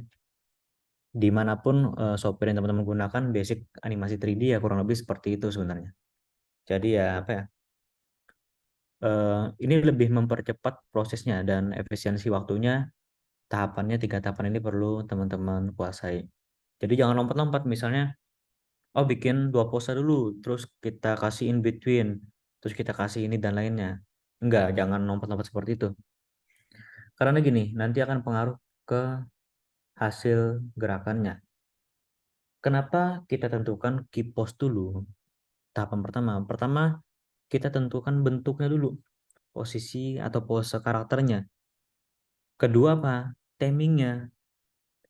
Dimanapun software yang teman-teman gunakan, basic animasi 3D ya kurang lebih seperti itu sebenarnya. Jadi ya apa ya, ini lebih mempercepat prosesnya dan efisiensi waktunya. Tahapannya tiga tahapan ini perlu teman-teman kuasai. Jadi jangan lompat-lompat, misalnya oh bikin dua pose dulu, terus kita kasih in between, terus kita kasih ini dan lainnya. Enggak, jangan lompat-lompat seperti itu. Karena gini, nanti akan pengaruh ke hasil gerakannya. Kenapa kita tentukan key pose dulu? Tahapan pertama. Pertama, kita tentukan bentuknya dulu, posisi atau pose karakternya. Kedua apa? Timingnya.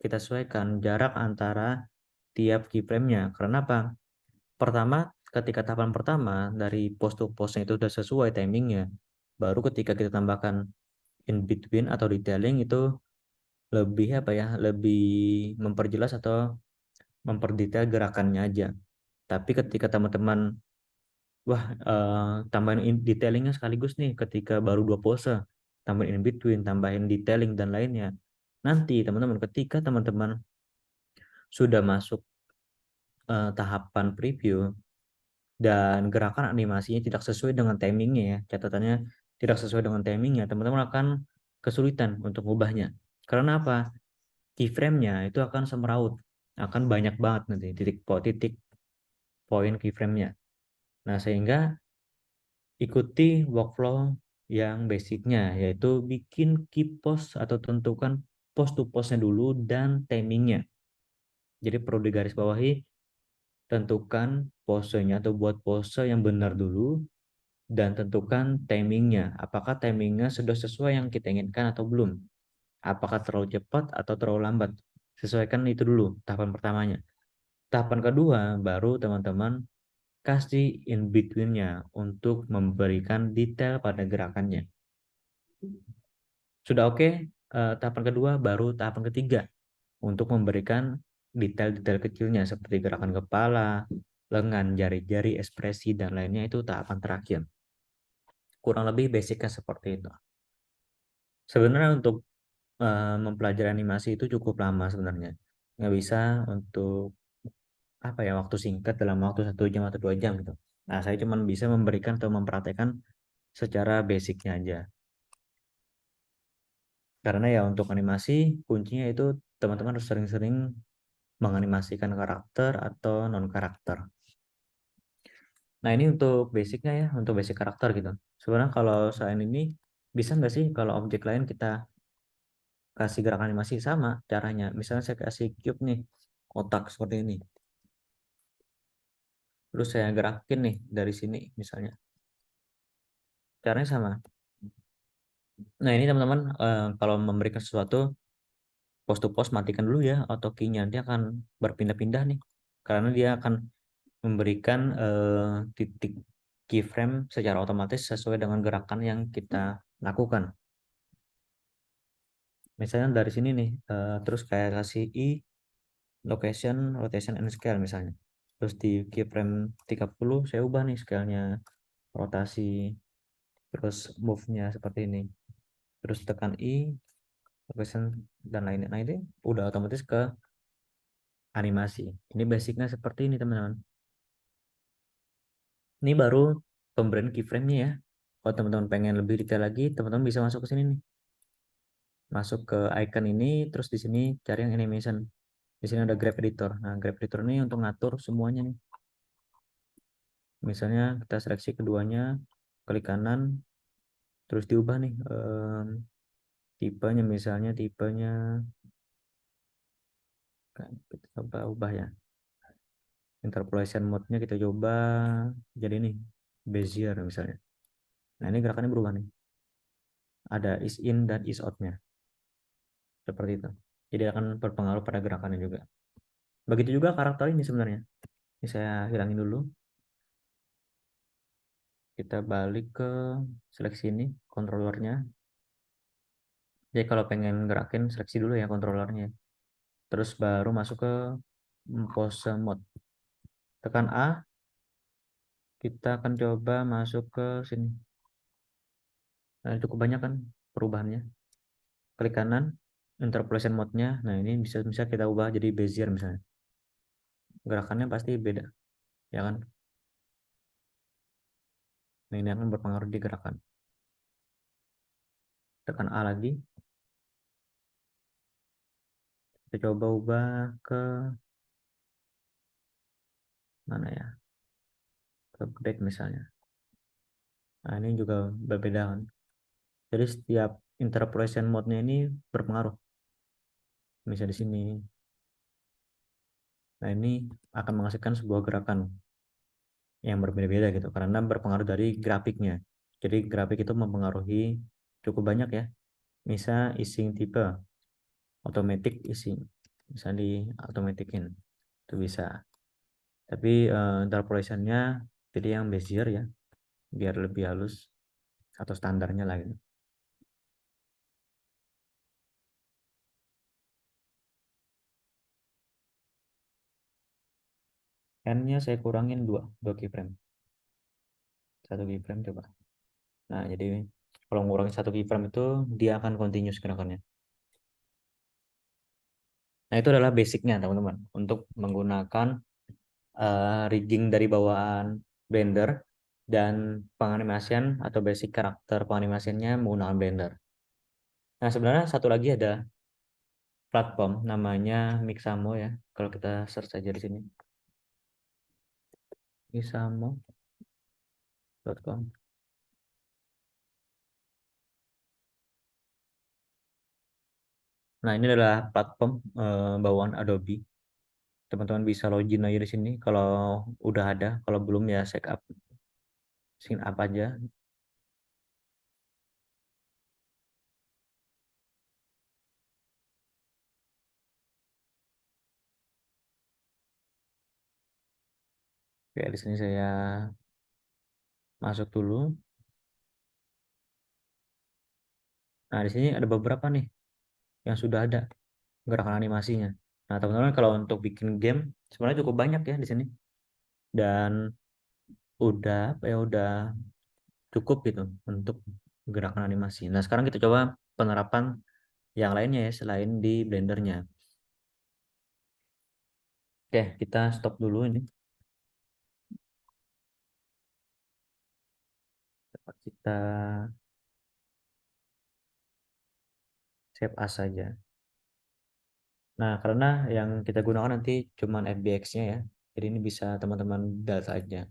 Kita sesuaikan jarak antara tiap keyframe-nya. Karena apa? Pertama, ketika tahapan pertama dari pose to pose-nya itu sudah sesuai timingnya, baru ketika kita tambahkan in between atau detailing itu lebih apa ya? Lebih memperjelas atau memperdetail gerakannya aja. Tapi ketika teman-teman wah tambahin detailingnya sekaligus nih ketika baru dua pose, tambahin in between, tambahin detailing dan lainnya. Nanti teman-teman ketika teman-teman sudah masuk tahapan preview dan gerakan animasinya tidak sesuai dengan timingnya ya, catatannya tidak sesuai dengan timingnya, teman-teman akan kesulitan untuk mengubahnya. Karena apa? Keyframe-nya itu akan semeraut, akan banyak banget nanti titik poin keyframe-nya. Nah, sehingga ikuti workflow yang basicnya, yaitu bikin key post atau tentukan post to postnya dulu dan timingnya. Jadi perlu digarisbawahi, tentukan posenya atau buat pose yang benar dulu dan tentukan timingnya. Apakah timingnya sudah sesuai yang kita inginkan atau belum? Apakah terlalu cepat atau terlalu lambat? Sesuaikan itu dulu tahapan pertamanya. Tahapan kedua baru teman-teman kasih in between-nya untuk memberikan detail pada gerakannya. Sudah oke, tahapan kedua baru tahapan ketiga untuk memberikan detail-detail kecilnya seperti gerakan kepala, lengan, jari-jari, ekspresi, dan lainnya itu tahapan terakhir. Kurang lebih basicnya seperti itu. Sebenarnya untuk mempelajari animasi itu cukup lama sebenarnya. Nggak bisa untuk apa ya waktu singkat dalam waktu 1 jam atau 2 jam gitu. Nah, saya cuma bisa memberikan atau mempraktekkan secara basicnya aja. Karena ya untuk animasi kuncinya itu teman-teman harus sering-sering menganimasikan karakter atau non karakter. Nah, ini untuk basicnya ya, untuk basic karakter gitu. Sebenarnya kalau selain ini bisa nggak sih kalau objek lain kita kasih gerakan animasi sama caranya. Misalnya saya kasih cube nih, kotak seperti ini. Terus saya gerakin nih dari sini misalnya. Caranya sama. Nah, ini teman-teman kalau memberikan sesuatu post to post matikan dulu ya auto key-nya. Dia akan berpindah-pindah nih. Karena dia akan memberikan titik keyframe secara otomatis sesuai dengan gerakan yang kita lakukan. Misalnya dari sini nih, terus kayak kasih I, location, rotation, and scale misalnya. Terus di keyframe 30 saya ubah nih scale-nya, rotasi, terus move-nya seperti ini. Terus tekan I, location, dan lainnya. Nah, ini udah otomatis ke animasi. Ini basicnya seperti ini teman-teman. Ini baru pemberian keyframe-nya ya. Kalau teman-teman pengen lebih detail lagi, teman-teman bisa masuk ke sini nih. Masuk ke icon ini, terus di sini cari yang animation. Di sini ada Graph Editor. Nah, Graph Editor ini untuk ngatur semuanya nih. Misalnya kita seleksi keduanya, klik kanan, terus diubah nih tipenya, misalnya tipenya kan kita coba ubah ya. Interpolation mode-nya kita coba jadi nih Bezier misalnya. Nah, ini gerakannya berubah nih. Ada is in dan is out-nya. Seperti itu. Jadi akan berpengaruh pada gerakannya juga. Begitu juga karakter ini sebenarnya. Ini saya hilangin dulu. Kita balik ke seleksi ini, controllernya. Jadi kalau pengen gerakin, seleksi dulu ya controllernya. Terus baru masuk ke pose mode. Tekan A, kita akan coba masuk ke sini. Nah, cukup banyak kan perubahannya. Klik kanan, interpolation mode-nya. Nah, ini bisa kita ubah jadi Bezier misalnya. Gerakannya pasti beda, ya kan? Nah, ini akan berpengaruh di gerakan. Tekan A lagi. Kita coba ubah ke mana ya? Ke back misalnya. Nah, ini juga berbeda kan. Jadi setiap interpolation mode-nya ini berpengaruh. Misalnya di sini. Nah, ini akan menghasilkan sebuah gerakan yang berbeda-beda gitu karena berpengaruh dari grafiknya. Jadi grafik itu mempengaruhi cukup banyak ya. Misal ising tipe, automatic ising, bisa di automatikin itu bisa. Tapi interpolationnya jadi yang Bezier ya, biar lebih halus atau standarnya lah gitu. N-nya saya kurangin 2 keyframe. 1 keyframe coba. Nah, jadi kalau ngurangin 1 keyframe itu dia akan continuous gerakannya. Nah, itu adalah basicnya teman-teman untuk menggunakan rigging dari bawaan Blender dan penganimasian atau basic karakter penganimasiannya menggunakan Blender. Nah, sebenarnya satu lagi ada platform namanya Mixamo ya. Kalau kita search aja di sini, mixamo.com. Nah, ini adalah platform bawaan Adobe. Teman-teman bisa login aja di sini kalau udah ada, kalau belum ya sign up aja. Oke, di sini saya masuk dulu. Nah, di sini ada beberapa nih yang sudah ada gerakan animasinya. Nah, teman-teman kalau untuk bikin game sebenarnya cukup banyak ya di sini dan udah cukup gitu untuk gerakan animasi. Nah, sekarang kita coba penerapan yang lainnya ya selain di Blendernya. Oke, kita stop dulu ini. Kita save as saja. Nah, karena yang kita gunakan nanti cuman FBX-nya ya. Jadi ini bisa teman-teman delete aja.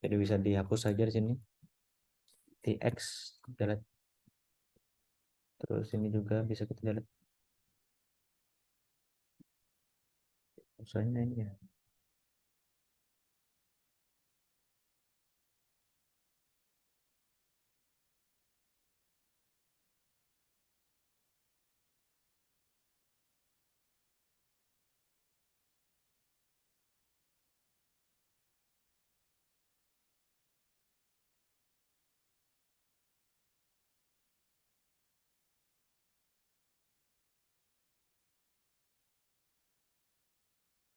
Jadi bisa dihapus saja di sini. TX delete. Terus ini juga bisa kita delete. Usahanya ini ya.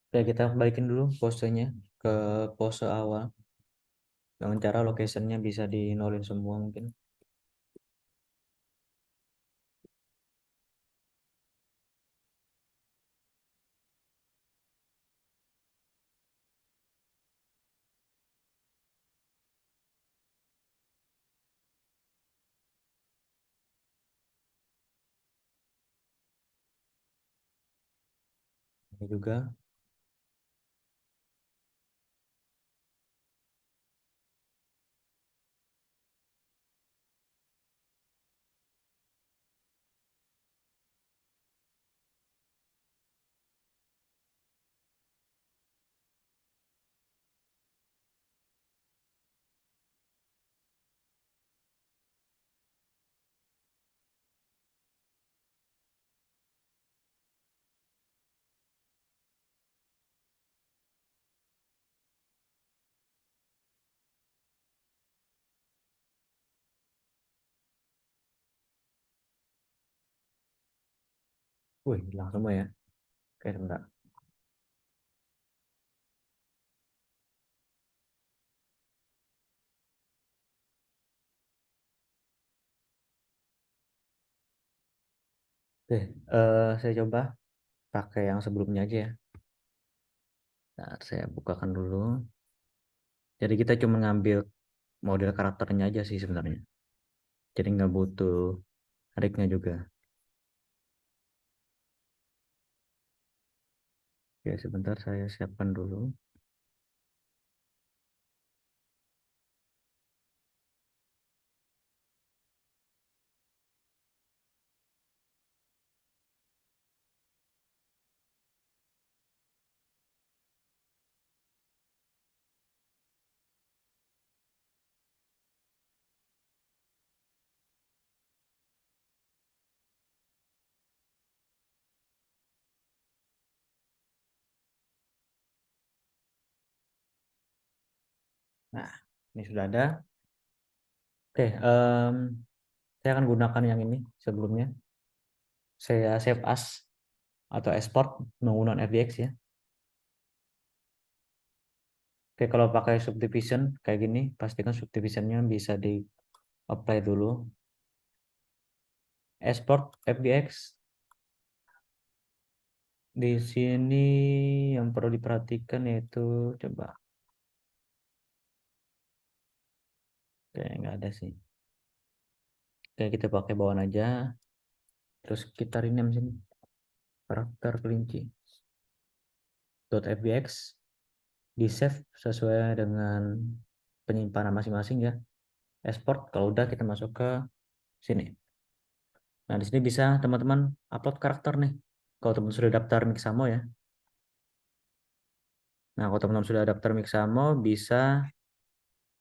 Oke, kita balikin dulu posenya ke pose awal. Dengan cara locationnya bisa di nolin semua mungkin. Ini juga. Wih, hilang semua ya. Oke, sebentar. Oke, saya coba pakai yang sebelumnya aja ya. Nah, saya bukakan dulu. Jadi kita cuma ngambil model karakternya aja sih sebenarnya. Jadi nggak butuh rignya juga. Oke, sebentar saya siapkan dulu. Nah, ini sudah ada. Oke, saya akan gunakan yang ini sebelumnya. Saya save as atau export menggunakan FBX ya. Oke, kalau pakai subdivision kayak gini, pastikan subdivisionnya bisa di apply dulu. Export FBX. Di sini yang perlu diperhatikan yaitu coba. Kayak nggak ada sih. Oke, kita pakai bawaan aja. Terus kita rename sini karakter kelinci. .fbx di save sesuai dengan penyimpanan masing-masing ya. Export kalau udah kita masuk ke sini. Nah, di sini bisa teman-teman upload karakter nih. Kalau teman sudah daftar Mixamo ya. Nah, kalau teman-teman sudah daftar Mixamo bisa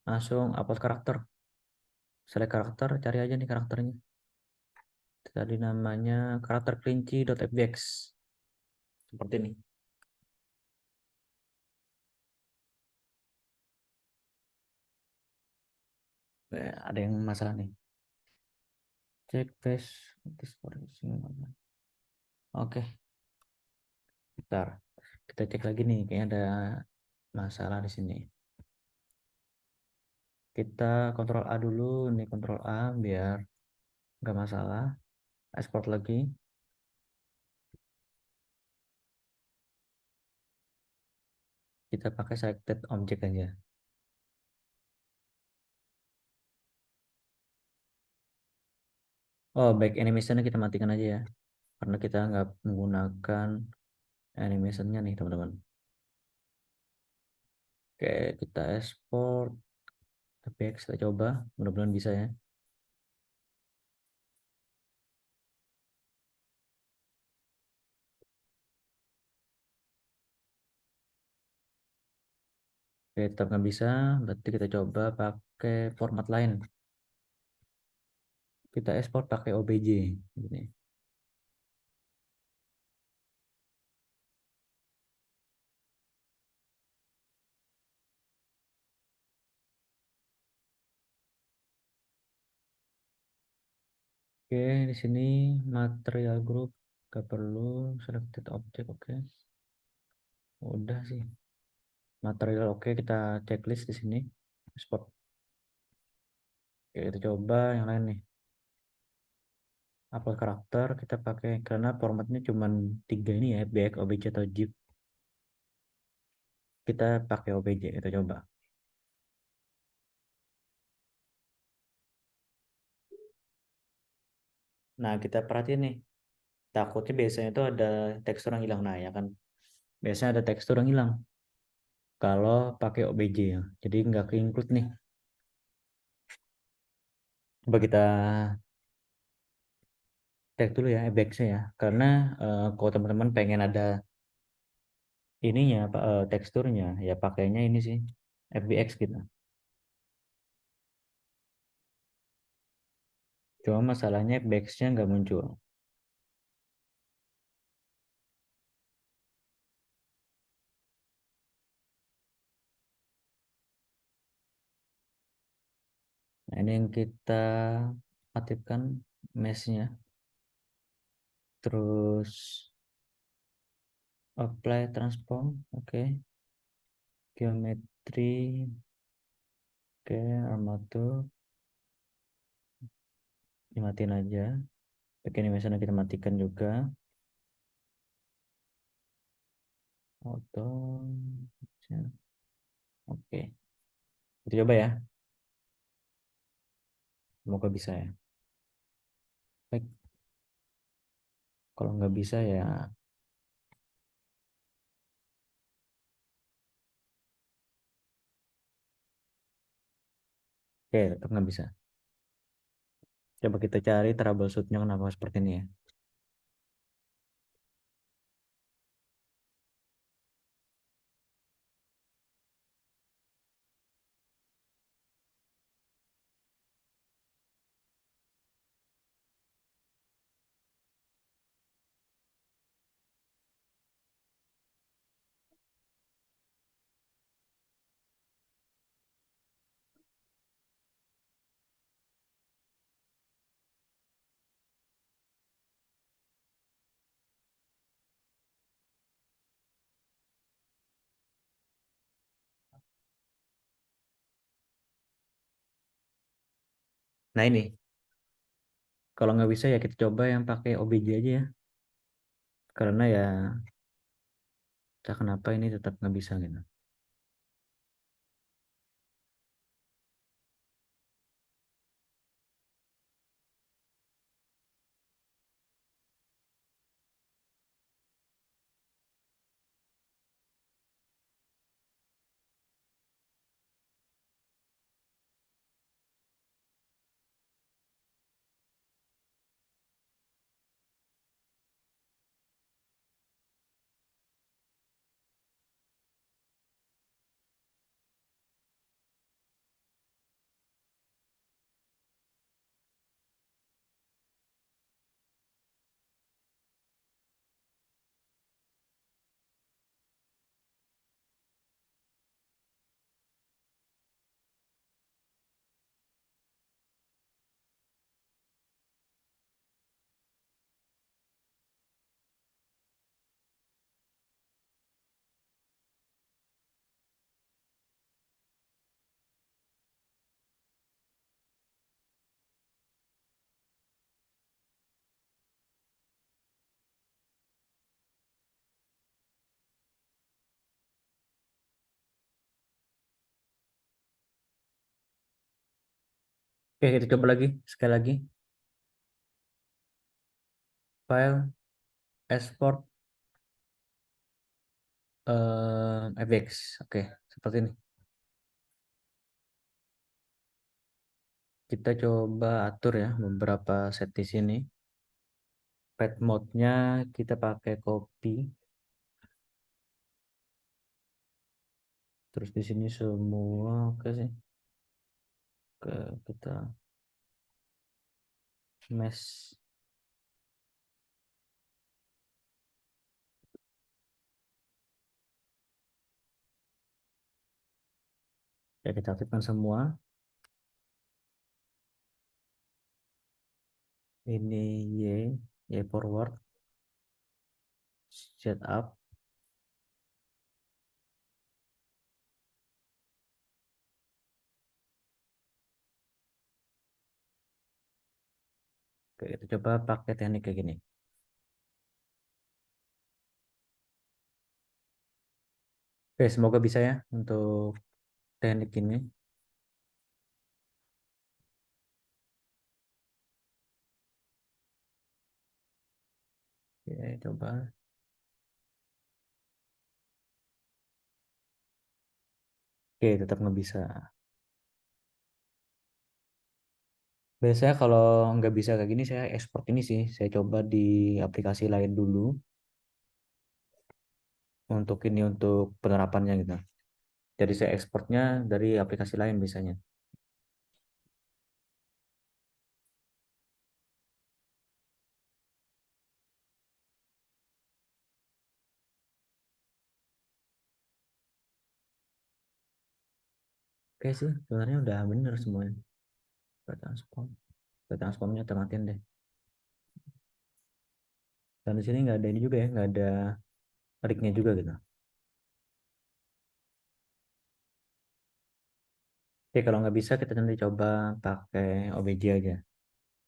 langsung upload karakter. Select karakter, cari aja nih karakternya. Tadi namanya karakter kelinci.fbx. Seperti ini. Ada yang masalah nih. Cek base. Oke, bentar. Kita cek lagi nih, kayaknya ada masalah di sini. Kita kontrol A dulu, nih kontrol A biar nggak masalah. Export lagi. Kita pakai selected object aja. Oh, back animationnya kita matikan aja ya. Karena kita nggak menggunakan animationnya nih teman-teman. Oke, kita export. FBX kita coba. Mudah-mudahan bisa ya. Oke, tetap nggak bisa. Berarti kita coba pakai format lain. Kita export pakai OBJ. Ini. Oke, di sini material group gak perlu selected object. Oke, udah sih. Material oke, kita checklist di sini. Export. Oke, kita coba yang lain nih. Upload karakter kita pakai karena formatnya cuma tiga ini ya, back, OBJ atau zip. Kita pakai OBJ, kita coba. Nah, kita perhatiin nih. Takutnya biasanya itu ada tekstur yang hilang. Nah, ya kan. biasanya ada tekstur yang hilang kalau pakai OBJ ya. Jadi nggak ke-include nih. Coba kita cek dulu ya FBX-nya ya. Karena kalau teman-teman pengen ada ininya teksturnya ya pakainya ini sih FBX gitu. Cuma masalahnya FBX-nya nggak muncul. Nah, ini yang kita aktifkan mesh-nya. Terus apply transform, oke. Geometri, oke. Armatur, dimatiin aja. Oke, ini misalnya kita matikan juga. Auto, oke. Kita coba ya. Semoga bisa ya. Baik, kalau nggak bisa ya, oke, tetap nggak bisa. Coba kita cari troubleshootnya kenapa seperti ini ya. Nah ini, kalau nggak bisa ya kita coba yang pakai OBJ aja ya. Karena ya, entah kenapa ini tetap nggak bisa gitu. Oke, kita coba lagi sekali lagi. File, export, FX. Oke, seperti ini. Kita coba atur ya beberapa set di sini. Pet mode-nya kita pakai copy. Terus di sini semua oke sih. Ke kita mesh. Ya kita aktifkan semua. Ini Y forward, setup. Oke, kita coba pakai teknik kayak gini. Oke, semoga bisa ya untuk teknik ini. Oke, coba. Oke, tetap nggak bisa. Biasanya kalau nggak bisa kayak gini, saya ekspor ini sih. Saya coba di aplikasi lain dulu untuk ini untuk penerapannya gitu. Jadi saya ekspornya dari aplikasi lain biasanya. Oke sih, sebenarnya udah bener semuanya. Udah transform. Udah transformnya termatiin deh. Dan di sini nggak ada ini juga ya, nggak ada rignya juga gitu. Oke, kalau nggak bisa kita nanti coba pakai OBJ aja.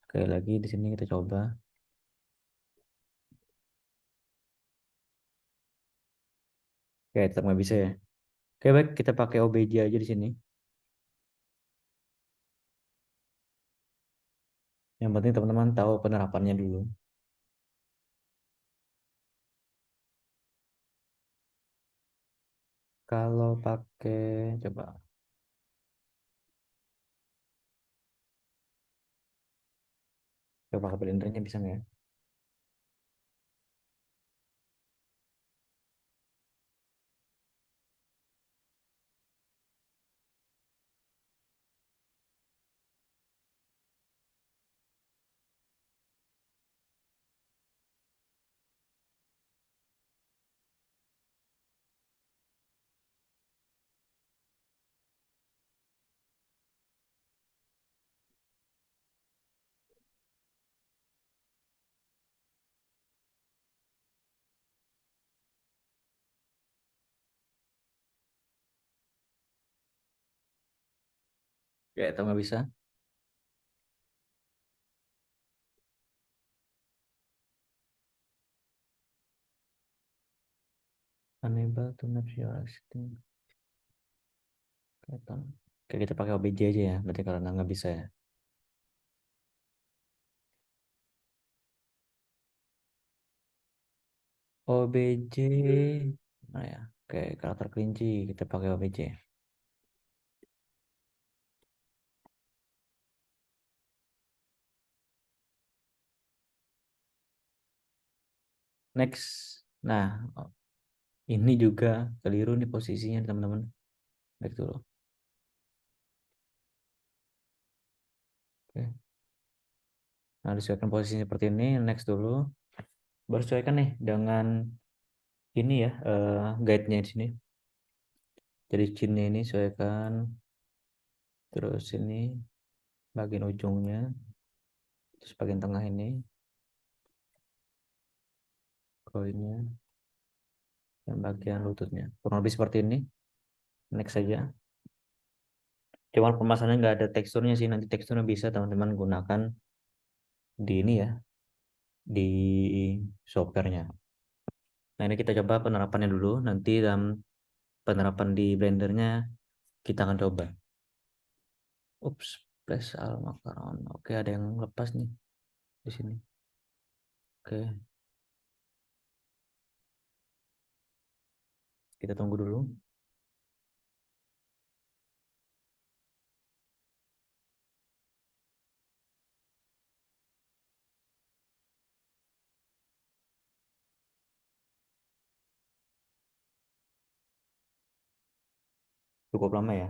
Sekali lagi di sini kita coba. Oke, tetap nggak bisa ya. Oke, baik kita pakai OBJ aja di sini. Yang penting teman-teman tahu penerapannya dulu. Kalau pakai coba pakai blendernya bisa nggak ya? Ya, atau nggak bisa. Unable to match your existing pattern. Oke, kita pakai OBJ aja ya. Berarti karena nggak bisa ya. OBJ mana ya? Oke, karakter kelinci kita pakai OBJ. Next. Nah, ini juga keliru nih posisinya teman-teman. Baik dulu. Oke. Nah, disesuaikan posisinya seperti ini. Next dulu. Baru sesuaikan nih dengan ini ya, guide-nya di sini. Jadi chinnya ini sesuaikan. Terus ini bagian ujungnya. Terus bagian tengah ini. Koinnya. Dan bagian lututnya. Kurang lebih seperti ini. Next saja. Cuman permasalahannya nggak ada teksturnya sih. Nanti teksturnya bisa teman-teman gunakan di ini ya. Di softwarenya. Nah, ini kita coba penerapannya dulu. Nanti dalam penerapan di Blendernya kita akan coba. Ups, press al makaron. Oke, ada yang lepas nih di sini. Oke, kita tunggu dulu. Cukup lama ya.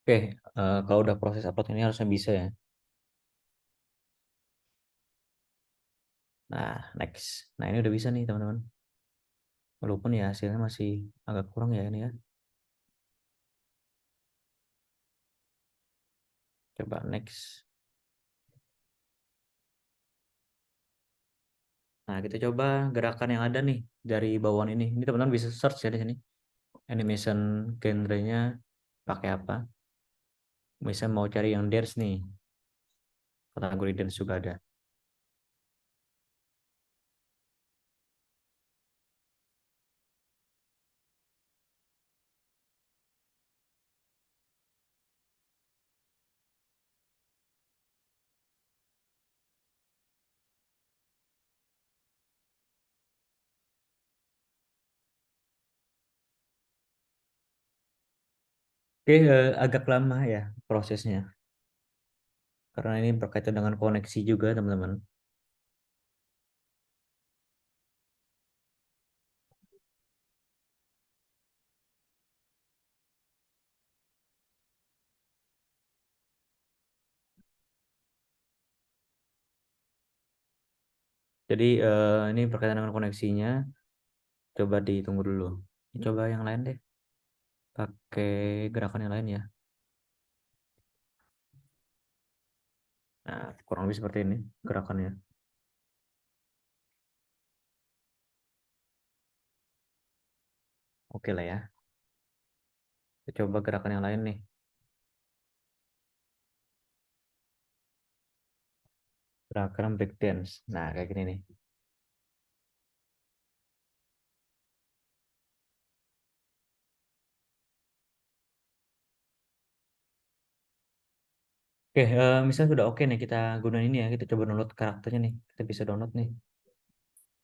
Oke, kalau udah proses upload ini harusnya bisa ya. Nah, next. Nah, ini udah bisa nih teman-teman. Walaupun ya hasilnya masih agak kurang ya ini ya. Coba next. Nah, kita coba gerakan yang ada nih dari bawaan ini. Ini teman-teman bisa search ya di sini. Animation genre-nya pakai apa? Misal mau cari yang dance nih. Kategori dance juga ada. Oke, agak lama ya prosesnya. Karena ini berkaitan dengan koneksi juga, teman-teman. Jadi ini berkaitan dengan koneksinya. Coba ditunggu dulu. Coba yang lain deh. Pakai gerakan yang lain ya. Nah, kurang lebih seperti ini gerakannya. Oke lah ya. Kita coba gerakan yang lain nih. Gerakan break dance. Nah, kayak gini nih. Oke, misalnya sudah oke nih kita gunain ini ya. Kita coba download karakternya nih. Kita bisa download nih.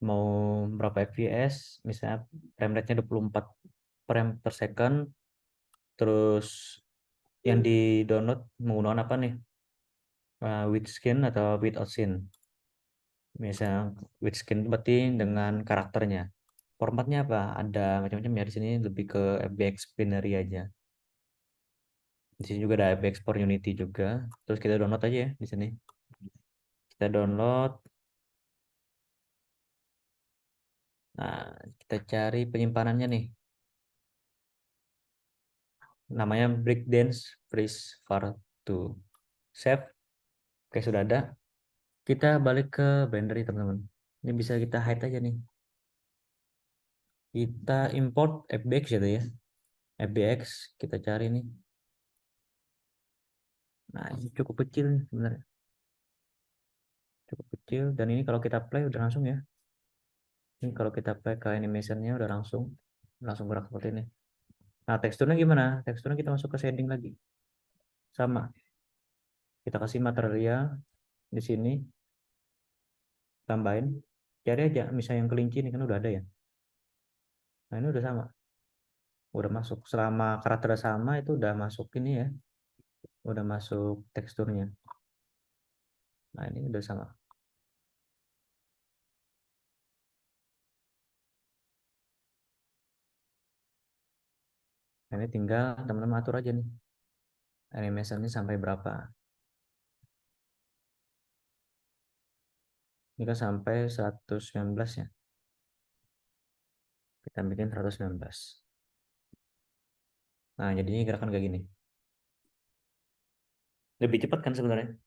Mau berapa fps? Misalnya frame rate-nya 24 frame per second. Terus yang di download menggunakan apa nih? With skin atau without scene. Misalnya with skin itu berarti dengan karakternya. Formatnya apa? Ada macam-macam ya di sini lebih ke FBX binary aja. Di sini juga ada FBX for Unity juga. Terus kita download aja ya di sini. Kita download. Nah, kita cari penyimpanannya nih. Namanya Breakdance Freeze Far 2. Save. Oke, sudah ada. Kita balik ke Blender nih, teman-teman. Ini bisa kita hide aja nih. Kita import FBX gitu ya. FBX kita cari nih. Nah, ini cukup kecil nih sebenarnya. Cukup kecil dan ini kalau kita play udah langsung ya. Ini kalau kita play ke animationnya udah langsung gerak seperti ini. Nah, teksturnya gimana? Teksturnya kita masuk ke shading lagi. Sama. Kita kasih material di sini, tambahin. Cari aja misalnya yang kelinci ini kan udah ada ya. Nah, ini udah sama. Udah masuk. Selama karakternya sama itu udah masuk ini ya. Udah masuk teksturnya. Nah, ini udah sama. Nah, ini tinggal teman-teman atur aja nih. Animationnya sampai berapa. Ini kan sampai 119 ya. Kita bikin 119. Nah, jadinya gerakan kayak gini. Lebih cepat kan sebenarnya.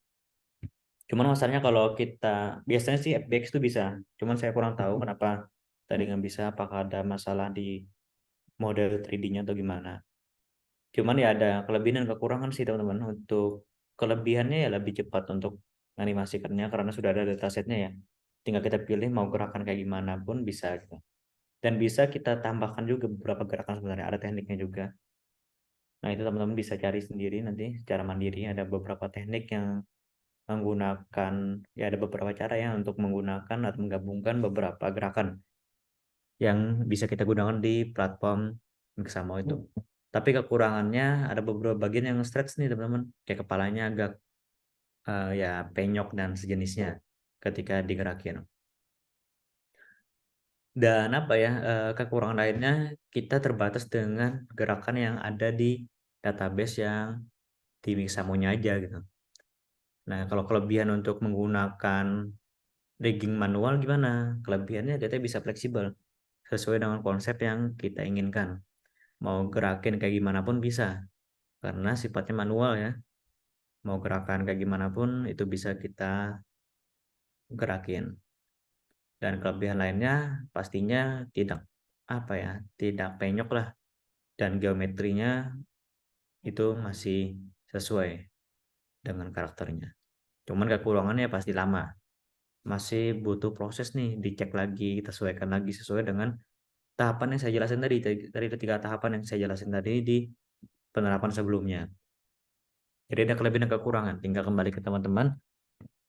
Cuman masalahnya kalau kita biasanya sih FBX itu bisa. Cuman saya kurang tahu kenapa tadi nggak bisa. Apakah ada masalah di model 3D-nya atau gimana. Cuman ya ada kelebihan dan kekurangan sih teman-teman. Untuk kelebihannya ya lebih cepat untuk animasikannya karena sudah ada datasetnya ya. Tinggal kita pilih mau gerakan kayak gimana pun bisa gitu. Dan bisa kita tambahkan juga beberapa gerakan sebenarnya. Ada tekniknya juga. Nah, itu teman-teman bisa cari sendiri nanti secara mandiri. Ada beberapa teknik yang menggunakan, ya ada beberapa cara ya untuk menggunakan atau menggabungkan beberapa gerakan yang bisa kita gunakan di platform Mixamo itu. Tapi kekurangannya ada beberapa bagian yang stretch nih teman-teman. Kayak kepalanya agak ya penyok dan sejenisnya ketika digerakin. Dan apa ya, kekurangan lainnya kita terbatas dengan gerakan yang ada di database yang di Mixamonya aja gitu. Nah, kalau kelebihan untuk menggunakan rigging manual gimana? Kelebihannya kita bisa fleksibel sesuai dengan konsep yang kita inginkan. Mau gerakin kayak gimana pun bisa karena sifatnya manual ya. Mau gerakan kayak gimana pun itu bisa kita gerakin. Dan kelebihan lainnya pastinya tidak apa ya, tidak penyok lah dan geometrinya itu masih sesuai dengan karakternya. Cuman kekurangannya pasti lama. Masih butuh proses nih, dicek lagi, kita sesuaikan lagi sesuai dengan tahapan yang saya jelasin tadi. Tadi ada 3 tahapan yang saya jelasin tadi di penerapan sebelumnya. Jadi ada kelebihan dan kekurangan. Tinggal kembali ke teman-teman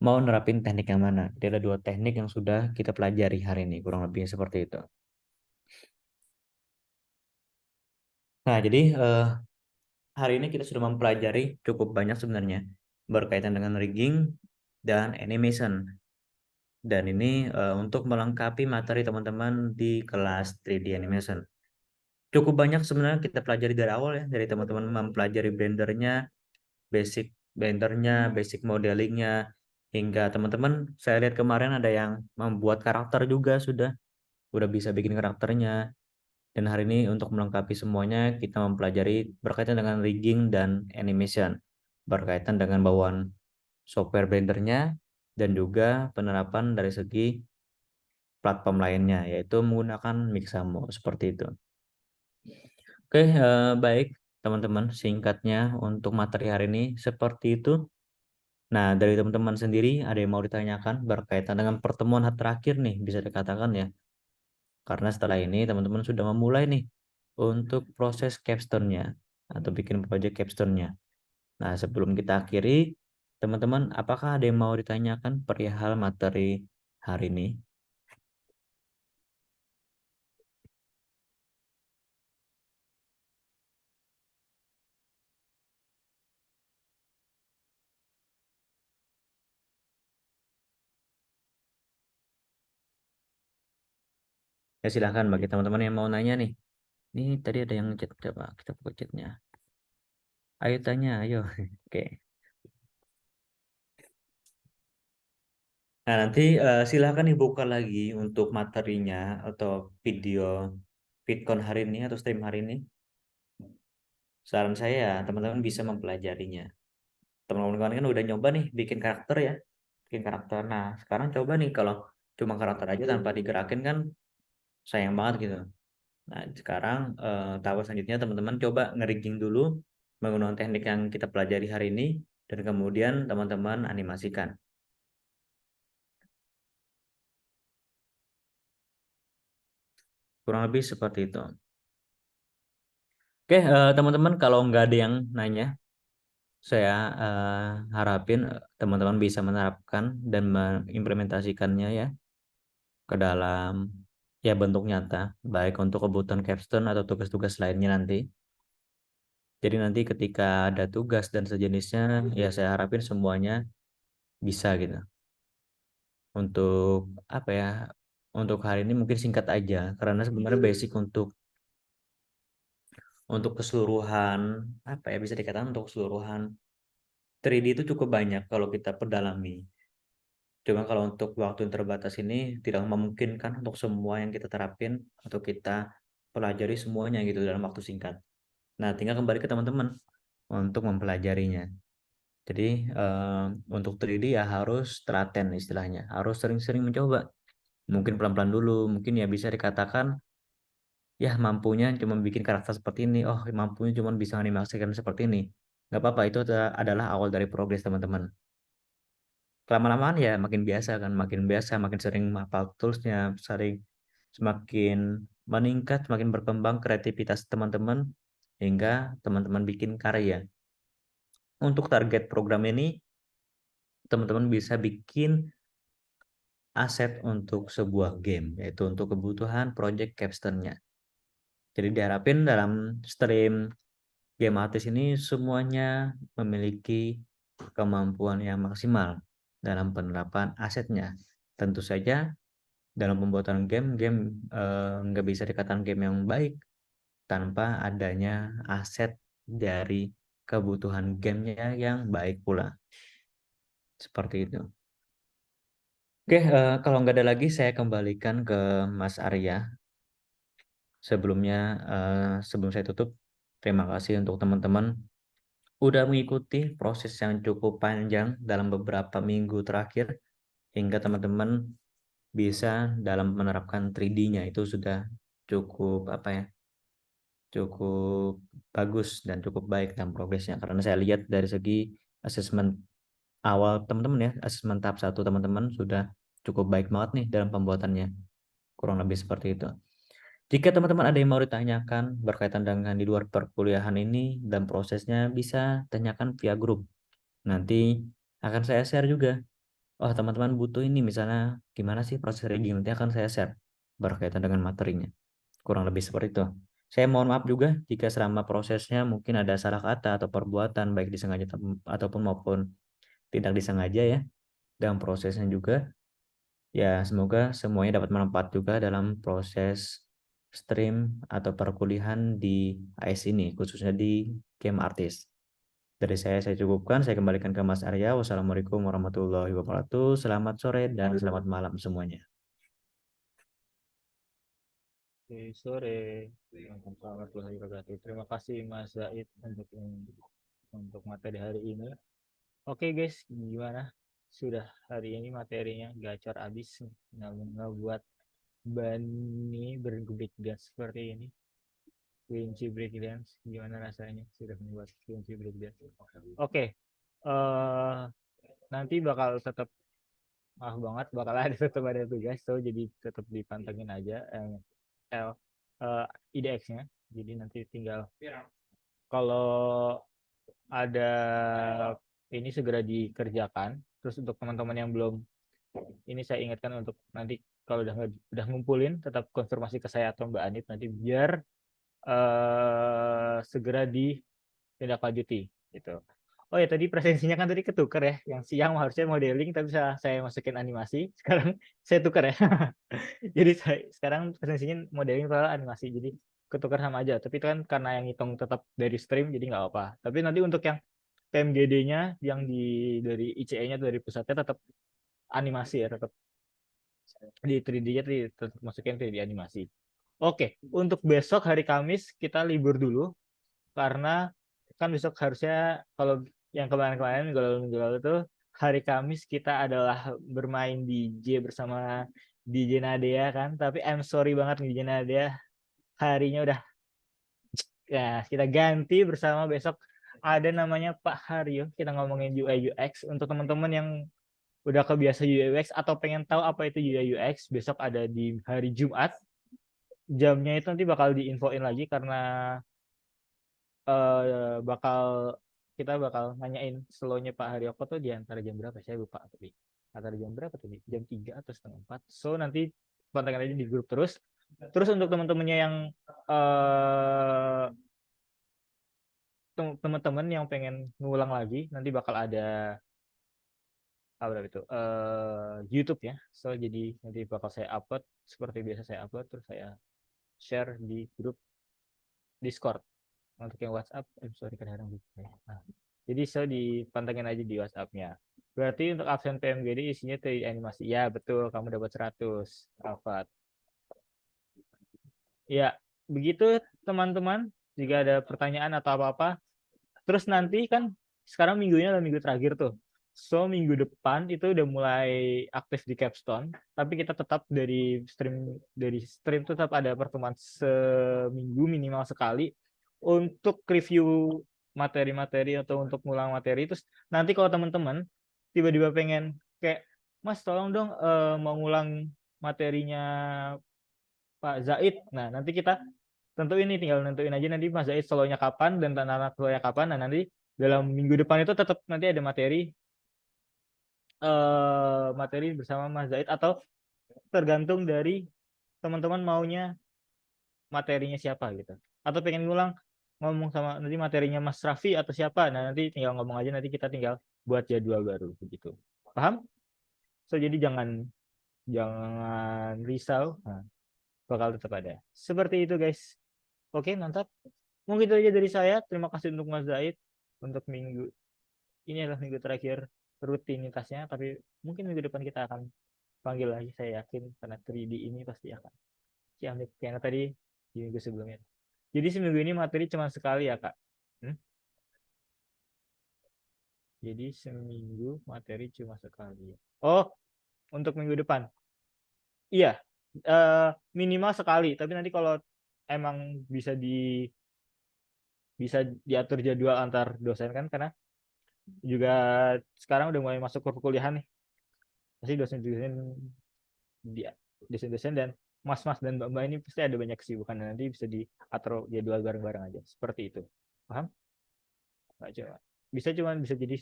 mau nerapin teknik yang mana. Jadi ada 2 teknik yang sudah kita pelajari hari ini. Kurang lebihnya seperti itu. Nah, jadi hari ini kita sudah mempelajari cukup banyak sebenarnya berkaitan dengan rigging dan animation. Dan ini untuk melengkapi materi teman-teman di kelas 3D animation. Cukup banyak sebenarnya kita pelajari dari awal ya, dari teman-teman mempelajari blendernya, basic modelingnya, hingga teman-teman saya lihat kemarin ada yang membuat karakter juga udah bisa bikin karakternya. Dan hari ini untuk melengkapi semuanya kita mempelajari berkaitan dengan rigging dan animation, berkaitan dengan bawaan software blendernya dan juga penerapan dari segi platform lainnya, yaitu menggunakan Mixamo seperti itu. Oke, baik teman-teman, singkatnya untuk materi hari ini seperti itu. Nah, dari teman-teman sendiri ada yang mau ditanyakan berkaitan dengan pertemuan terakhir nih, bisa dikatakan ya. Karena setelah ini teman-teman sudah memulai nih untuk proses capstone-nya atau bikin project capstone-nya. Nah, sebelum kita akhiri, teman-teman, apakah ada yang mau ditanyakan perihal materi hari ini? Ya silahkan bagi teman-teman yang mau nanya nih. Ini tadi ada yang chat, coba kita buka chatnya. Ayo tanya, ayo. Oke. Nah, nanti silahkan dibuka lagi untuk materinya atau video VidCon hari ini atau stream hari ini. Saran saya ya, teman-teman bisa mempelajarinya. Teman-teman kan udah nyoba nih bikin karakter ya, bikin karakter. Nah, sekarang coba nih kalau cuma karakter aja tanpa digerakin kan sayang banget gitu. Nah, sekarang tahap selanjutnya teman-teman coba ngerigging dulu menggunakan teknik yang kita pelajari hari ini dan kemudian teman-teman animasikan. Kurang lebih seperti itu. Oke, teman-teman kalau nggak ada yang nanya, saya harapin teman-teman bisa menerapkan dan mengimplementasikannya ya ke dalam ya bentuk nyata, baik untuk kebutuhan capstone atau tugas-tugas lainnya nanti. Jadi nanti ketika ada tugas dan sejenisnya, ya saya harapin semuanya bisa gitu. Untuk apa ya? Untuk hari ini mungkin singkat aja, karena sebenarnya basic untuk keseluruhan apa ya bisa dikatakan untuk keseluruhan 3D itu cukup banyak kalau kita perdalami. Cuma kalau untuk waktu yang terbatas ini tidak memungkinkan untuk semua yang kita terapin atau kita pelajari semuanya gitu dalam waktu singkat. Nah, tinggal kembali ke teman-teman untuk mempelajarinya. Jadi untuk 3D ya harus telaten istilahnya, harus sering-sering mencoba. Mungkin pelan-pelan dulu, mungkin ya bisa dikatakan ya mampunya cuma bikin karakter seperti ini, oh mampunya cuma bisa animasikan seperti ini. Nggak apa-apa, itu adalah awal dari progres teman-teman. Lama-lamaan ya makin biasa kan, makin biasa, makin sering hafal toolsnya, semakin meningkat, semakin berkembang kreativitas teman-teman hingga teman-teman bikin karya. Untuk target program ini, teman-teman bisa bikin aset untuk sebuah game, yaitu untuk kebutuhan project capstone-nya. Jadi diharapin dalam stream game artis ini semuanya memiliki kemampuan yang maksimal dalam penerapan asetnya. Tentu saja dalam pembuatan game nggak bisa dikatakan game yang baik tanpa adanya aset dari kebutuhan gamenya yang baik pula. Seperti itu. Oke, kalau nggak ada lagi saya kembalikan ke Mas Arya. Sebelumnya, sebelum saya tutup, terima kasih untuk teman-teman udah mengikuti proses yang cukup panjang dalam beberapa minggu terakhir hingga teman-teman bisa dalam menerapkan 3D-nya itu sudah cukup apa ya? Cukup bagus dan cukup baik dalam progresnya karena saya lihat dari segi asesmen awal teman-teman ya, asesmen tahap 1 teman-teman sudah cukup baik banget nih dalam pembuatannya. Kurang lebih seperti itu. Jika teman-teman ada yang mau ditanyakan berkaitan dengan di luar perkuliahan ini dan prosesnya bisa tanyakan via grup. Nanti akan saya share juga. Oh, teman-teman butuh ini misalnya gimana sih proses rigging, nanti akan saya share berkaitan dengan materinya. Kurang lebih seperti itu. Saya mohon maaf juga jika selama prosesnya mungkin ada salah kata atau perbuatan baik disengaja ataupun maupun tidak disengaja ya dalam prosesnya juga. Ya, semoga semuanya dapat bermanfaat juga dalam proses stream atau perkuliahan di AS ini, khususnya di game artist. Dari saya cukupkan. Saya kembalikan ke Mas Arya. Wassalamualaikum warahmatullahi wabarakatuh. Selamat sore dan selamat malam semuanya. Oke, sore. Waalaikumsalam warahmatullahi wabarakatuh. Terima kasih Mas Zaid untuk materi hari ini. Oke guys, gimana? Sudah hari ini materinya gacor abis nih. Ngebuat Bani bergebik gas seperti ini. Kelinci breakdance, gimana rasanya sudah membuat kelinci breakdance? Oke, nanti bakal tetap maaf banget bakal ada tetap ada tugas, so jadi tetap dipantengin aja L IDX-nya. Jadi nanti tinggal kalau ada ini segera dikerjakan. Terus untuk teman-teman yang belum ini saya ingatkan untuk nanti kalau udah ngumpulin tetap konfirmasi ke saya atau Mbak Anit nanti biar segera ditindaklanjuti gitu. Oh ya tadi presensinya kan tadi ketukar ya, yang siang harusnya modeling tapi saya masukin animasi, sekarang saya tukar ya. Jadi sekarang presensinya modeling atau animasi, jadi ketukar sama aja. Tapi itu kan karena yang hitung tetap dari stream jadi nggak apa-apa. Tapi nanti untuk yang PMGD-nya yang dari ICE-nya dari pusatnya tetap animasi ya, tetap di 3D-nya tetap masukin 3D animasi. Oke, untuk besok hari Kamis kita libur dulu karena kan besok harusnya kalau yang kemarin-kemarin minggu lalu itu hari Kamis kita adalah bermain DJ bersama DJ Nadia kan, tapi I'm sorry banget DJ Nadia harinya udah ya kita ganti bersama besok ada namanya Pak Haryo, kita ngomongin UI UX untuk teman-teman yang udah kebiasa UI UX atau pengen tahu apa itu UI UX, besok ada di hari Jumat. Jamnya itu nanti bakal diinfoin lagi karena kita bakal nanyain slownya Pak Haryoko tuh di antara jam berapa, saya lupa tapi antara jam berapa tadi, jam 3 atau setengah 4. So nanti pantengin aja di grup terus untuk teman-temannya yang teman-teman yang pengen ngulang lagi nanti bakal ada apa itu YouTube ya. So jadi nanti bakal saya upload seperti biasa, saya upload terus saya share di grup Discord. Untuk yang WhatsApp, sorry kadang-kadang lupa ya. Nah, jadi saya dipantengin aja di WhatsApp-nya. Berarti untuk absen PMGD isinya dari animasi. Ya, betul. Kamu dapat 100. Alfat. Ya, begitu teman-teman. Jika ada pertanyaan atau apa-apa. Terus nanti kan sekarang minggunya adalah minggu terakhir tuh. So, minggu depan itu udah mulai aktif di Capstone. Tapi kita tetap dari stream tetap ada pertemuan seminggu minimal sekali untuk review materi-materi atau untuk ngulang materi. Terus nanti kalau teman-teman tiba-tiba pengen kayak Mas tolong dong mau ngulang materinya Pak Zaid. Nah nanti kita tentuin nih, tinggal nentuin aja nanti Mas Zaid solonya kapan dan anak solonya kapan. Nah nanti dalam minggu depan itu tetap nanti ada materi bersama Mas Zaid atau tergantung dari teman-teman maunya materinya siapa gitu. Atau pengen ngulang ngomong sama nanti materinya Mas Raffi atau siapa. Nah, nanti tinggal ngomong aja, nanti kita tinggal buat jadwal baru begitu. Paham? So jadi jangan jangan risau. Nah, bakal tetap ada. Seperti itu, guys. Oke, mantap. Mungkin itu aja dari saya. Terima kasih untuk Mas Zaid untuk minggu ini adalah minggu terakhir rutinitasnya, tapi mungkin minggu depan kita akan panggil lagi, saya yakin karena 3D ini pasti akan ciamik kayak tadi di minggu sebelumnya. Jadi seminggu ini materi cuma sekali ya, Kak. Jadi seminggu materi cuma sekali. Oh, untuk minggu depan. Iya, minimal sekali. Tapi nanti kalau emang bisa diatur jadwal antar dosen kan, karena juga sekarang udah mulai masuk perkuliahan nih. Pasti dosen-dosen dia dosen-dosen dan mas-mas dan mbak-mbak ini pasti ada banyak kesibukan dan nanti bisa diatur jadwal bareng-bareng aja. Seperti itu. Paham? Nggak cuma. Bisa jadi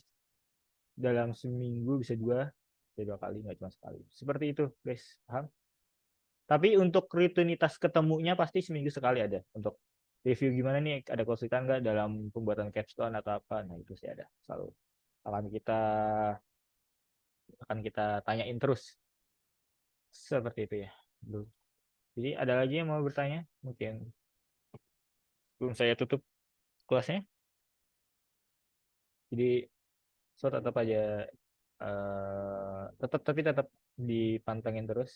dalam seminggu bisa dua kali nggak cuma sekali. Seperti itu, guys. Paham? Tapi untuk rutinitas ketemunya pasti seminggu sekali ada untuk review gimana nih, ada kesulitan nggak dalam pembuatan capstone atau apa. Nah itu sih ada selalu akan kita tanyain terus seperti itu ya. Jadi ada lagi yang mau bertanya mungkin belum saya tutup kelasnya. Jadi so tetap aja tetap dipantengin terus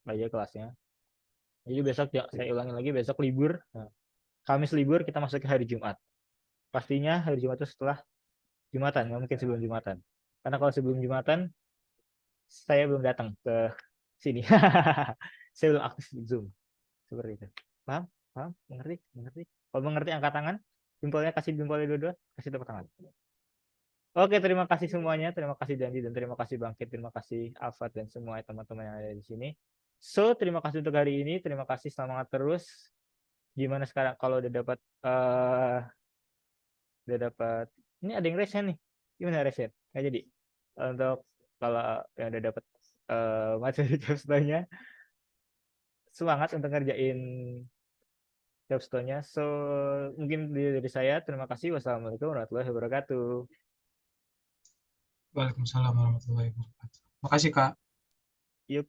aja kelasnya. Jadi besok ya saya ulangin lagi, besok libur. Nah, Kamis libur, kita masuk ke hari Jumat. Pastinya hari Jumat itu setelah Jumatan, nggak mungkin sebelum Jumatan. Karena kalau sebelum Jumatan saya belum datang ke sini. Saya belum aktif di Zoom. Seperti itu. Paham? Paham? Mengerti? Mengerti? Kalau mengerti angkat tangan, jempolnya kasih jempolnya dua-dua, kasih tepuk tangan. Oke, terima kasih semuanya. Terima kasih Janji dan terima kasih Bangkit. Terima kasih Alfat dan semua teman-teman yang ada di sini. So, terima kasih untuk hari ini. Terima kasih, semangat terus. Gimana sekarang kalau udah dapat ini ada yang resen nih. Gimana resen? Nggak jadi. Untuk kalau yang udah dapat materi capstone-nya, semangat untuk ngerjain capstone-nya. So, mungkin dari saya. Terima kasih. Wassalamualaikum warahmatullahi wabarakatuh. Waalaikumsalam warahmatullahi wabarakatuh. Makasih Kak. Yuk.